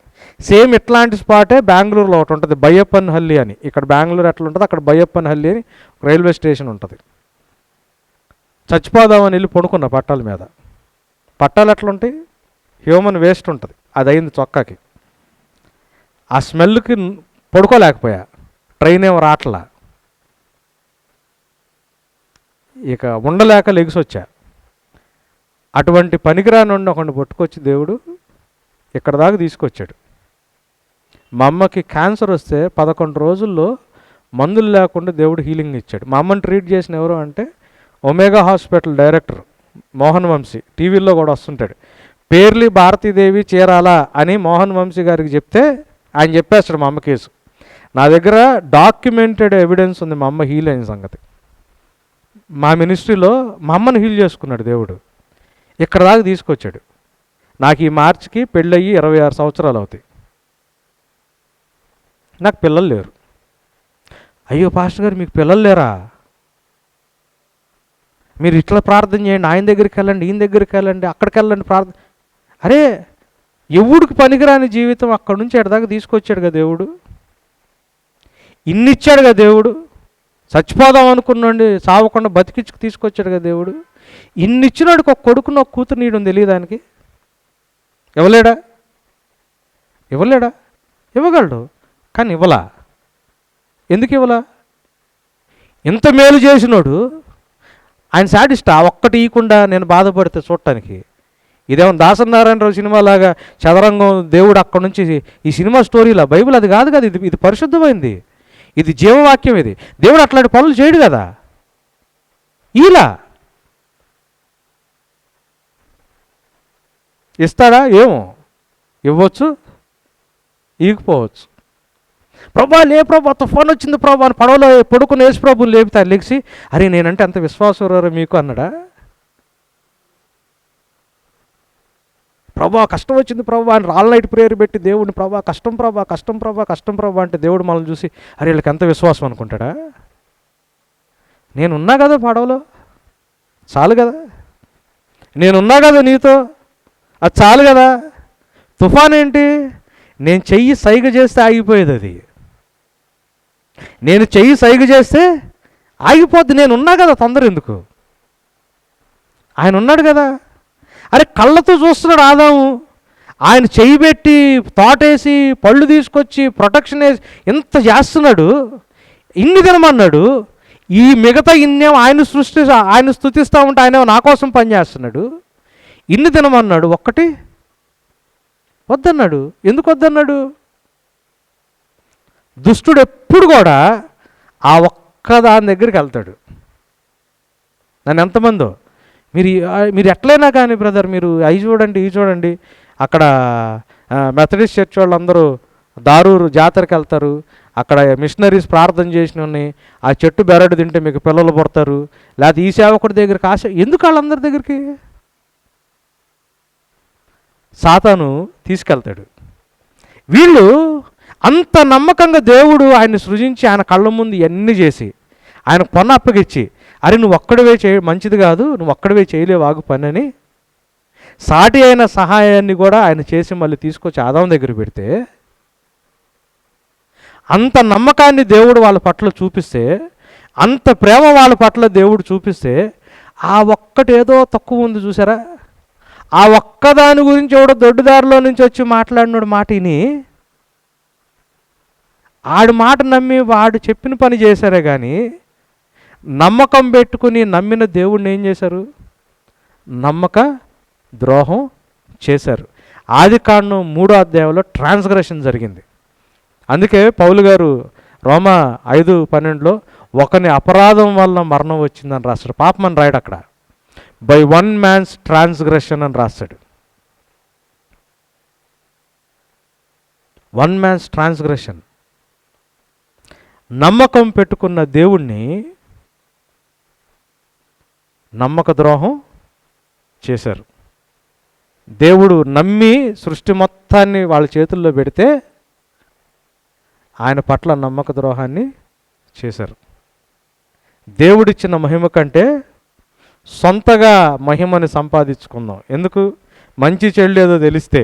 సేమ్ ఇట్లాంటి స్పాటే బెంగళూరులో ఒకటి ఉంటుంది, బయ్యప్పన్హల్లి అని. ఇక్కడ బెంగళూరు ఎట్లా ఉంటుంది, అక్కడ బయ్యప్పన్హల్లి అని రైల్వే స్టేషన్ ఉంటుంది. చచ్చిపోదామని వెళ్ళి పడుకున్న పట్టాల మీద. పట్టాలు ఎట్లుంటాయి, హ్యూమన్ వేస్ట్ ఉంటుంది, అది అయింది చొక్కాకి. ఆ స్మెల్కి పడుకోలేకపోయా, ట్రైన్ ఏమో రాట్లా, ఇక ఉండలేక లెగిసొచ్చా. అటువంటి పనికిరాని ఒకడిని పట్టుకొచ్చి దేవుడు ఇక్కడ దాకా తీసుకొచ్చాడు. మా అమ్మకి క్యాన్సర్ వస్తే 11 రోజుల్లో మందులు లేకుండా దేవుడు హీలింగ్ ఇచ్చాడు. మా అమ్మని ట్రీట్ చేసిన ఎవరు అంటే Omega hospital director Mohan Vamsi, టీవీలో కూడా వస్తుంటాడు. పేర్లి భారతీదేవి చీరాల అని మోహన్ వంశీ గారికి చెప్తే ఆయన చెప్పేస్తాడు మా అమ్మ కేసు. నా దగ్గర డాక్యుమెంటెడ్ ఎవిడెన్స్ ఉంది మా అమ్మ హీల్ అయిన సంగతి. మా మినిస్ట్రీలో మా అమ్మని హీల్ చేసుకున్నాడు దేవుడు, ఇక్కడ దాకా తీసుకొచ్చాడు. నాకు ఈ మార్చికి పెళ్ళయ్యి 26 సంవత్సరాలు అవుతాయి. నాకు పిల్లలు లేరు. అయ్యో పాస్టర్ గారు మీకు పిల్లలు లేరా, మీరు ఇట్లా ప్రార్థన చేయండి, ఆయన దగ్గరికి వెళ్ళండి, ఈయన దగ్గరికి వెళ్ళండి, అక్కడికి వెళ్ళండి ప్రార్థన. అరే ఎవడికి పనికిరాని జీవితం అక్కడి నుంచి ఎడదాకా తీసుకొచ్చాడు కదా దేవుడు. ఇన్నిచ్చాడు కదా దేవుడు, చచ్చిపోదాం అనుకున్నాండి, సావకుండా బతికించుకు తీసుకొచ్చాడు కదా దేవుడు. ఇన్ని ఇచ్చినాడు, ఒక కొడుకును ఒక కూతురు నీయడం తెలియదు ఆయనకి? ఇవ్వలేడా? ఇవ్వలేడా? ఇవ్వగలడు, కానీ ఇవ్వలా. ఎందుకు ఇవ్వలా? ఇంత మేలు చేసినోడు ఆయన శాడిస్ట్. ఆ ఒక్కటి ఇవ్వకుండా నేను బాధపడితే చూడటానికి ఇదేమో దాసనారాయణరావు సినిమా లాగా చదరంగం దేవుడు అక్కడ నుంచి ఈ సినిమా స్టోరీలా. బైబిల్ అది కాదు కదా, ఇది పరిశుద్ధమైంది, ఇది జీవవాక్యం. ఇది దేవుడు అట్లాంటి పనులు చేయడు కదా. ఇలా ఇస్తాడా? ఏమో, ఇవ్వచ్చు, ఈగిపోవచ్చు. ప్రభా లే ప్రభా, తుఫాన్ వచ్చింది ప్రభా అని పడవలో పడుకుని యేసు ప్రభుని లేపుతారు. లెగిసి అరే నేనంటే అంత విశ్వాసం మీకు అన్నాడా? ప్రభా కష్టం వచ్చింది ప్రభా అని రాళ్ళ నైట్ ప్రేయర్ పెట్టి దేవుడిని ప్రభా కష్టం ప్రభా కష్టం ప్రభా కష్టం ప్రభా అంటే దేవుడు మనల్ని చూసి అరే వీళ్ళకి ఎంత విశ్వాసం అనుకుంటాడా? నేనున్నా కదా పడవలో, చాలు కదా. నేనున్నా కదా నీతో, అది చాలు కదా. తుఫాన్ ఏంటి? నేను చెయ్యి సైగ చేస్తే ఆగిపోయేది అది. నేను చెయ్యి సైగ చేస్తే ఆగిపోద్ది. నేనున్నా కదా, తొందర ఎందుకు? ఆయన ఉన్నాడు కదా. అరే కళ్ళతో చూస్తున్నాడు ఆదాము, ఆయన చెయ్యి పెట్టి తోటేసి పళ్ళు తీసుకొచ్చి ప్రొటెక్షన్ వేసి ఇంత చేస్తున్నాడు. ఇన్ని తినమన్నాడు. ఈ మిగతా ఇన్నేమో ఆయన స్తుతిస్తూ ఉంటే ఆయన నా కోసం పనిచేస్తున్నాడు. ఇన్ని తినమన్నాడు, ఒక్కటి వద్దన్నాడు. ఎందుకు వద్దన్నాడు? దుష్టుడు ఎప్పుడు కూడా ఆ ఒక్క దాని దగ్గరికి వెళ్తాడు. నన్ను ఎంతమందో మీరు ఎట్లయినా కానీ బ్రదర్, మీరు అవి చూడండి ఇవి చూడండి, అక్కడ మెథడిస్ట్ చర్చ్ వాళ్ళందరూ దారూరు జాతరకి వెళ్తారు. అక్కడ మిషనరీస్ ప్రార్థన చేసినవి, ఆ చెట్టు బెరడు తింటే మీకు పిల్లలు పుడతారు, లేకపోతే ఈ సేవకుడి దగ్గరికి ఆశ. ఎందుకు వాళ్ళందరి దగ్గరికి? సాతాను తీసుకెళ్తాడు. వీళ్ళు అంత నమ్మకంగా దేవుడు ఆయన్ని సృజించి ఆయన కళ్ళ ముందు ఇవన్నీ చేసి ఆయనకు పన్ను అప్పగిచ్చి అరే నువ్వు ఒక్కడివే మంచిది కాదు, నువ్వు ఒక్కడివే చేయలేవు ఆగు పని అని సాటి అయిన సహాయాన్ని కూడా ఆయన చేసి మళ్ళీ తీసుకొచ్చి ఆదాం దగ్గర పెడితే, అంత నమ్మకాన్ని దేవుడు వాళ్ళ పట్ల చూపిస్తే, అంత ప్రేమ వాళ్ళ పట్ల దేవుడు చూపిస్తే, ఆ ఒక్కటి ఏదో తక్కువ ఉంది చూసారా? ఆ ఒక్కదాని గురించి ఎవడో దొడ్డుదారిలో నుంచి వచ్చి మాట్లాడినాడు మాట విని ఆడి మాట నమ్మి వాడు చెప్పిన పని చేశారే కానీ నమ్మకం పెట్టుకుని నమ్మిన దేవుడిని ఏం చేశారు? నమ్మక ద్రోహం చేశారు. ఆదికాండం 3వ అధ్యాయంలో ట్రాన్స్గ్రెషన్ జరిగింది. అందుకే పౌలు గారు రోమా 5:12లో ఒకని అపరాధం వల్ల మరణం వచ్చిందని రాస్తాడు. పాపం అని రాయడు అక్కడ, బై వన్ మ్యాన్స్ ట్రాన్స్గ్రెషన్ అని రాస్తాడు. One man's transgression. నమ్మకం పెట్టుకున్న దేవుణ్ణి నమ్మక ద్రోహం చేశారు. దేవుడు నమ్మి సృష్టి మొత్తాన్ని వాళ్ళ చేతుల్లో పెడితే ఆయన పట్ల నమ్మక ద్రోహాన్ని చేశారు. దేవుడిచ్చిన మహిమ కంటే సొంతగా మహిమని సంపాదించుకుందాం. ఎందుకు? మంచి చెడు ఏదో తెలిస్తే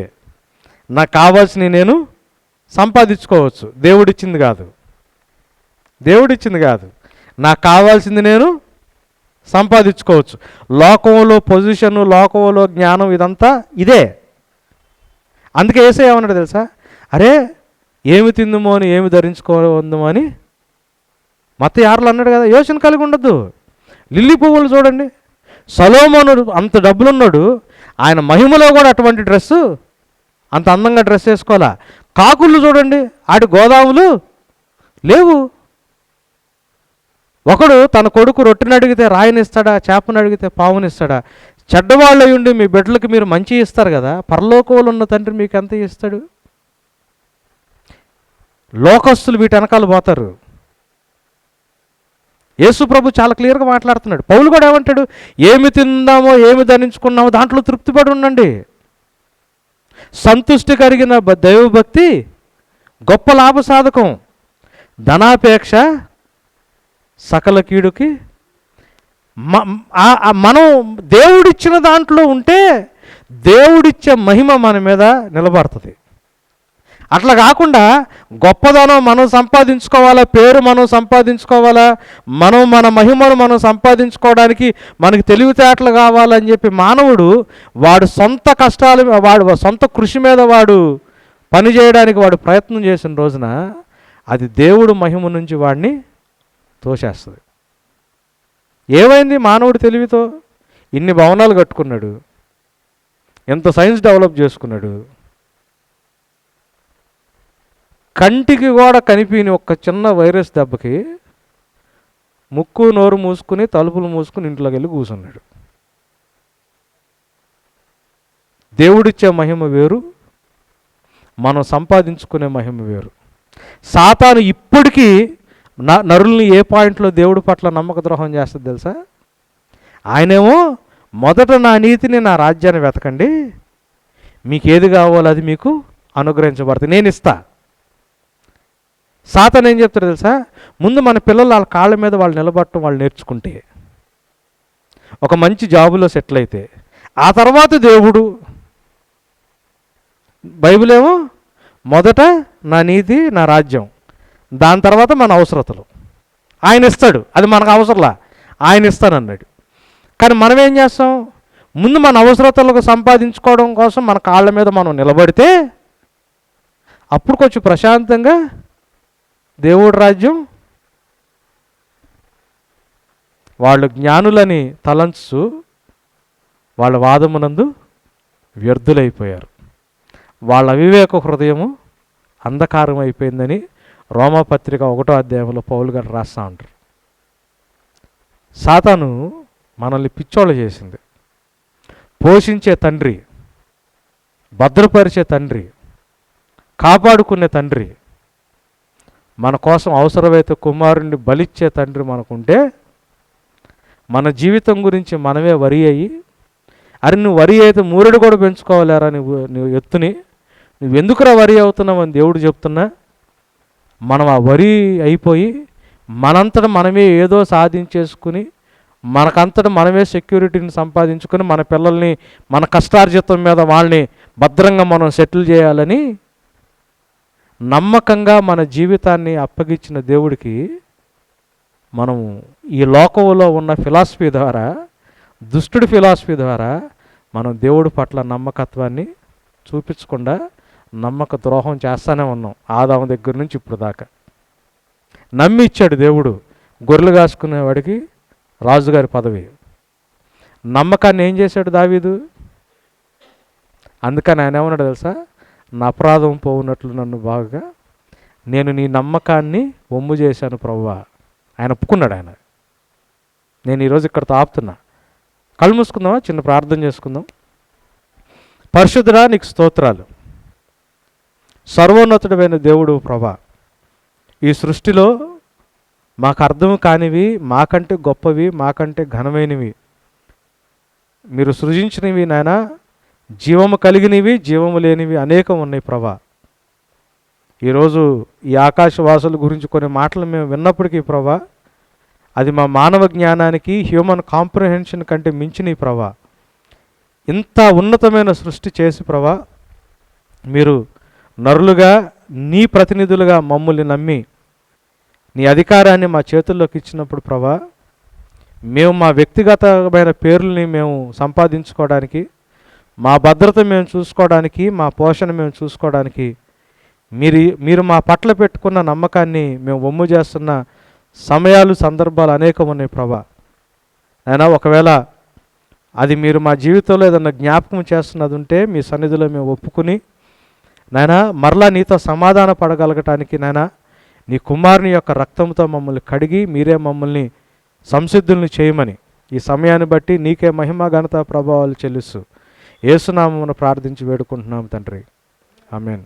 నాకు కావాల్సినవి నేను సంపాదించుకోవచ్చు. దేవుడిచ్చింది కాదు, దేవుడిచ్చింది కాదు, నాకు కావాల్సింది నేను సంపాదించుకోవచ్చు. లోకంలో పొజిషను, లోకంలో జ్ఞానం, ఇదంతా ఇదే. అందుకే యేసయ్య ఏమన్నాడు తెలుసా? అరే ఏమి తిందుమో అని, ఏమి ధరించుకోవద్దుమో అని మత్తయి 6లో అన్నాడు కదా. యోచన కలిగి ఉండద్దు. లిల్లీ పువ్వులు చూడండి, సొలొమోను అంత డబ్బులున్నాడు, ఆయన మహిమలో కూడా అటువంటి డ్రెస్సు, అంత అందంగా డ్రెస్ వేసుకోవాలా. కాకులు చూడండి, ఆడి గోదాములు లేవు. ఒకడు తన కొడుకు రొట్టెని అడిగితే రాయినిస్తాడా, చేపను అడిగితే పావునిస్తాడా? చెడ్డవాళ్ళు అయ్యుండి మీ బిడ్డలకి మీరు మంచి ఇస్తారు కదా, పరలోకంలో ఉన్న తండ్రి మీకు ఎంత ఇస్తాడు? లోకస్తులు వీటి వెనకాల పోతారు. యేసు ప్రభు చాలా క్లియర్గా మాట్లాడుతున్నాడు. పౌలు కూడా ఏమంటాడు? ఏమి తిందామో ఏమి ధరించుకున్నామో దాంట్లో తృప్తిపడి ఉండండి. సంతుష్టి కలిగిన దైవభక్తి గొప్ప లాభసాధకం. ధనాపేక్ష సకల కీడుకి. మనం దేవుడిచ్చిన దాంట్లో ఉంటే దేవుడిచ్చే మహిమ మన మీద నిలబడుతుంది. అట్లా కాకుండా గొప్పదనం మనం సంపాదించుకోవాలా, పేరు మనం సంపాదించుకోవాలా, మన మహిమను మనం సంపాదించుకోవడానికి మనకి తెలివితేటలు కావాలని చెప్పి మానవుడు వాడు సొంత కష్టాలు, వాడు సొంత కృషి మీద వాడు పని చేయడానికి వాడు ప్రయత్నం చేసిన రోజున అది దేవుడు మహిమ నుంచి వాడిని తోసేస్తుంది. ఏమైంది మానవుడి తెలివితో? ఇన్ని భవనాలు కట్టుకున్నాడు, ఎంత సైన్స్ డెవలప్ చేసుకున్నాడు, కంటికి కూడా కనిపించని ఒక చిన్న వైరస్ దెబ్బకి ముక్కు నోరు మూసుకుని తలుపులు మూసుకుని ఇంట్లోకి వెళ్ళి కూర్చున్నాడు. దేవుడిచ్చే మహిమ వేరు, మనం సంపాదించుకునే మహిమ వేరు. సాతాను ఇప్పటికీ నరుల్ని ఏ పాయింట్లో దేవుడి పట్ల నమ్మక ద్రోహం చేస్తుంది తెలుసా? ఆయనేమో మొదట నా నీతిని, నా రాజ్యాన్ని వెతకండి, మీకు ఏది కావాలో అది మీకు అనుగ్రహించబడుతుంది, నేను ఇస్తా. సాతాను ఏం చెప్తారు తెలుసా? ముందు మన పిల్లలు వాళ్ళ కాళ్ళ మీద వాళ్ళు నిలబడటం వాళ్ళు నేర్చుకుంటే, ఒక మంచి జాబులో సెటిల్ అయితే, ఆ తర్వాత దేవుడు. బైబిల్ ఏమో మొదట నా నీతి, నా రాజ్యం, దాని తర్వాత మన అవసరతలు. ఆయన ఇస్తాడు, అది మనకు అవసరంలా, ఆయన ఇస్తానన్నాడు. కానీ మనం ఏం చేస్తాం? ముందు మన అవసరతలకు సంపాదించుకోవడం కోసం మన కాళ్ళ మీద మనం నిలబడితే అప్పుడు కొంచెం ప్రశాంతంగా దేవుడి రాజ్యం. వాళ్ళు జ్ఞానులని తలంచు వాళ్ళ వాదమునందు వ్యర్థులైపోయారు, వాళ్ళ అవివేక హృదయము అంధకారం అయిపోయిందని రోమాపత్రిక 1వ అధ్యాయంలో పౌలు గారు రాస్తూ ఉంటారు. సాతాను మనల్ని పిచ్చోళ్ళు చేసింది. పోషించే తండ్రి, భద్రపరిచే తండ్రి, కాపాడుకునే తండ్రి, మన కోసం అవసరమైతే కుమారుణ్ణి బలిచ్చే తండ్రి మనకుంటే, మన జీవితం గురించి మనమే వరి అయ్యి, అరే నువ్వు వరి అయితే మూరెడు కూడా పెంచుకోవాలేరా, నువ్వు ఎత్తుని నువ్వు ఎందుకురా వరి అవుతున్నావు అని దేవుడు చెప్తున్నా, మనం ఆ వరి అయిపోయి మనంతటా మనమే ఏదో సాధించేసుకుని, మనకంతటా మనమే సెక్యూరిటీని సంపాదించుకొని, మన పిల్లల్ని మన కష్టార్జితం మీద వాళ్ళని భద్రంగా మనం సెటిల్ చేయాలని నమ్మకంగా మన జీవితాన్ని అప్పగించిన దేవుడికి మనం ఈ లోకంలో ఉన్న ఫిలాసఫీ ద్వారా, దుష్టుడి ఫిలాసఫీ ద్వారా మనం దేవుడి పట్ల నమ్మకత్వాన్ని చూపించకుండా నమ్మక ద్రోహం చేస్తూనే ఉన్నాం, ఆదాము దగ్గర నుంచి ఇప్పుడు దాకా. నమ్మి ఇచ్చాడు దేవుడు గొర్రెలు కాసుకునేవాడికి రాజుగారి పదవి. నమ్మకాన్ని ఏం చేశాడు దావీదు? అందుకని ఆయన ఏమన్నాడు తెలుసా? నా అపరాధం పోవునట్లు నన్ను బాగా నేను నీ నమ్మకాన్ని వమ్ము చేశాను ప్రభువా. ఆయన ఒప్పుకున్నాడు. నేను ఈరోజు ఇక్కడితో ఆపుతున్నా. కళ్ళు మూసుకుందామా, చిన్న ప్రార్థన చేసుకుందాం. పరిశుద్ధుడా, నీకు స్తోత్రాలు. సర్వోన్నతుడైన దేవుడు ప్రభా, ఈ సృష్టిలో మాకు అర్థం కానివి, మాకంటే గొప్పవి, మాకంటే ఘనమైనవి మీరు సృజించినవి నాయన, జీవము కలిగినవి, జీవము లేనివి అనేకం ఉన్నాయి ప్రభా. ఈరోజు ఈ ఆకాశవాసుల గురించి కొన్ని మాటలు మేము విన్నప్పటికీ ప్రభా, అది మా మానవ జ్ఞానానికి, హ్యూమన్ కాంప్రహెన్షన్ కంటే మించినవి ప్రభా. ఇంత ఉన్నతమైన సృష్టి చేసి ప్రభా, మీరు నరులుగా నీ ప్రతినిధులుగా మమ్మల్ని నమ్మి నీ అధికారాన్ని మా చేతుల్లోకి ఇచ్చినప్పుడు ప్రభా, మేము మా వ్యక్తిగతమైన పేర్లని మేము సంపాదించుకోవడానికి, మా భద్రత మేము చూసుకోవడానికి, మా పోషణ మేము చూసుకోవడానికి మీరు మా పట్ల పెట్టుకున్న నమ్మకాన్ని మేము వమ్ము చేస్తున్న సమయాలు, సందర్భాలు అనేకం ఉన్నాయి ప్రభా. అయినా ఒకవేళ అది మీరు మా జీవితంలో ఏదన్నా జ్ఞాపకం చేస్తున్నది ఉంటే మీ సన్నిధిలో మేము ఒప్పుకుని నాయనా మరలా నీతో సమాధాన పడగలగటానికి నాయనా నీ కుమారుని యొక్క రక్తంతో మమ్మల్ని కడిగి మీరే మమ్మల్ని సంసిద్ధుల్ని చేయమని ఈ సమయాన్ని బట్టి నీకే మహిమ, ఘనత, ప్రభావాలు చెల్లిస్తూ యేసునామమున ప్రార్థించి వేడుకుంటున్నాం తండ్రి. ఆమేన్.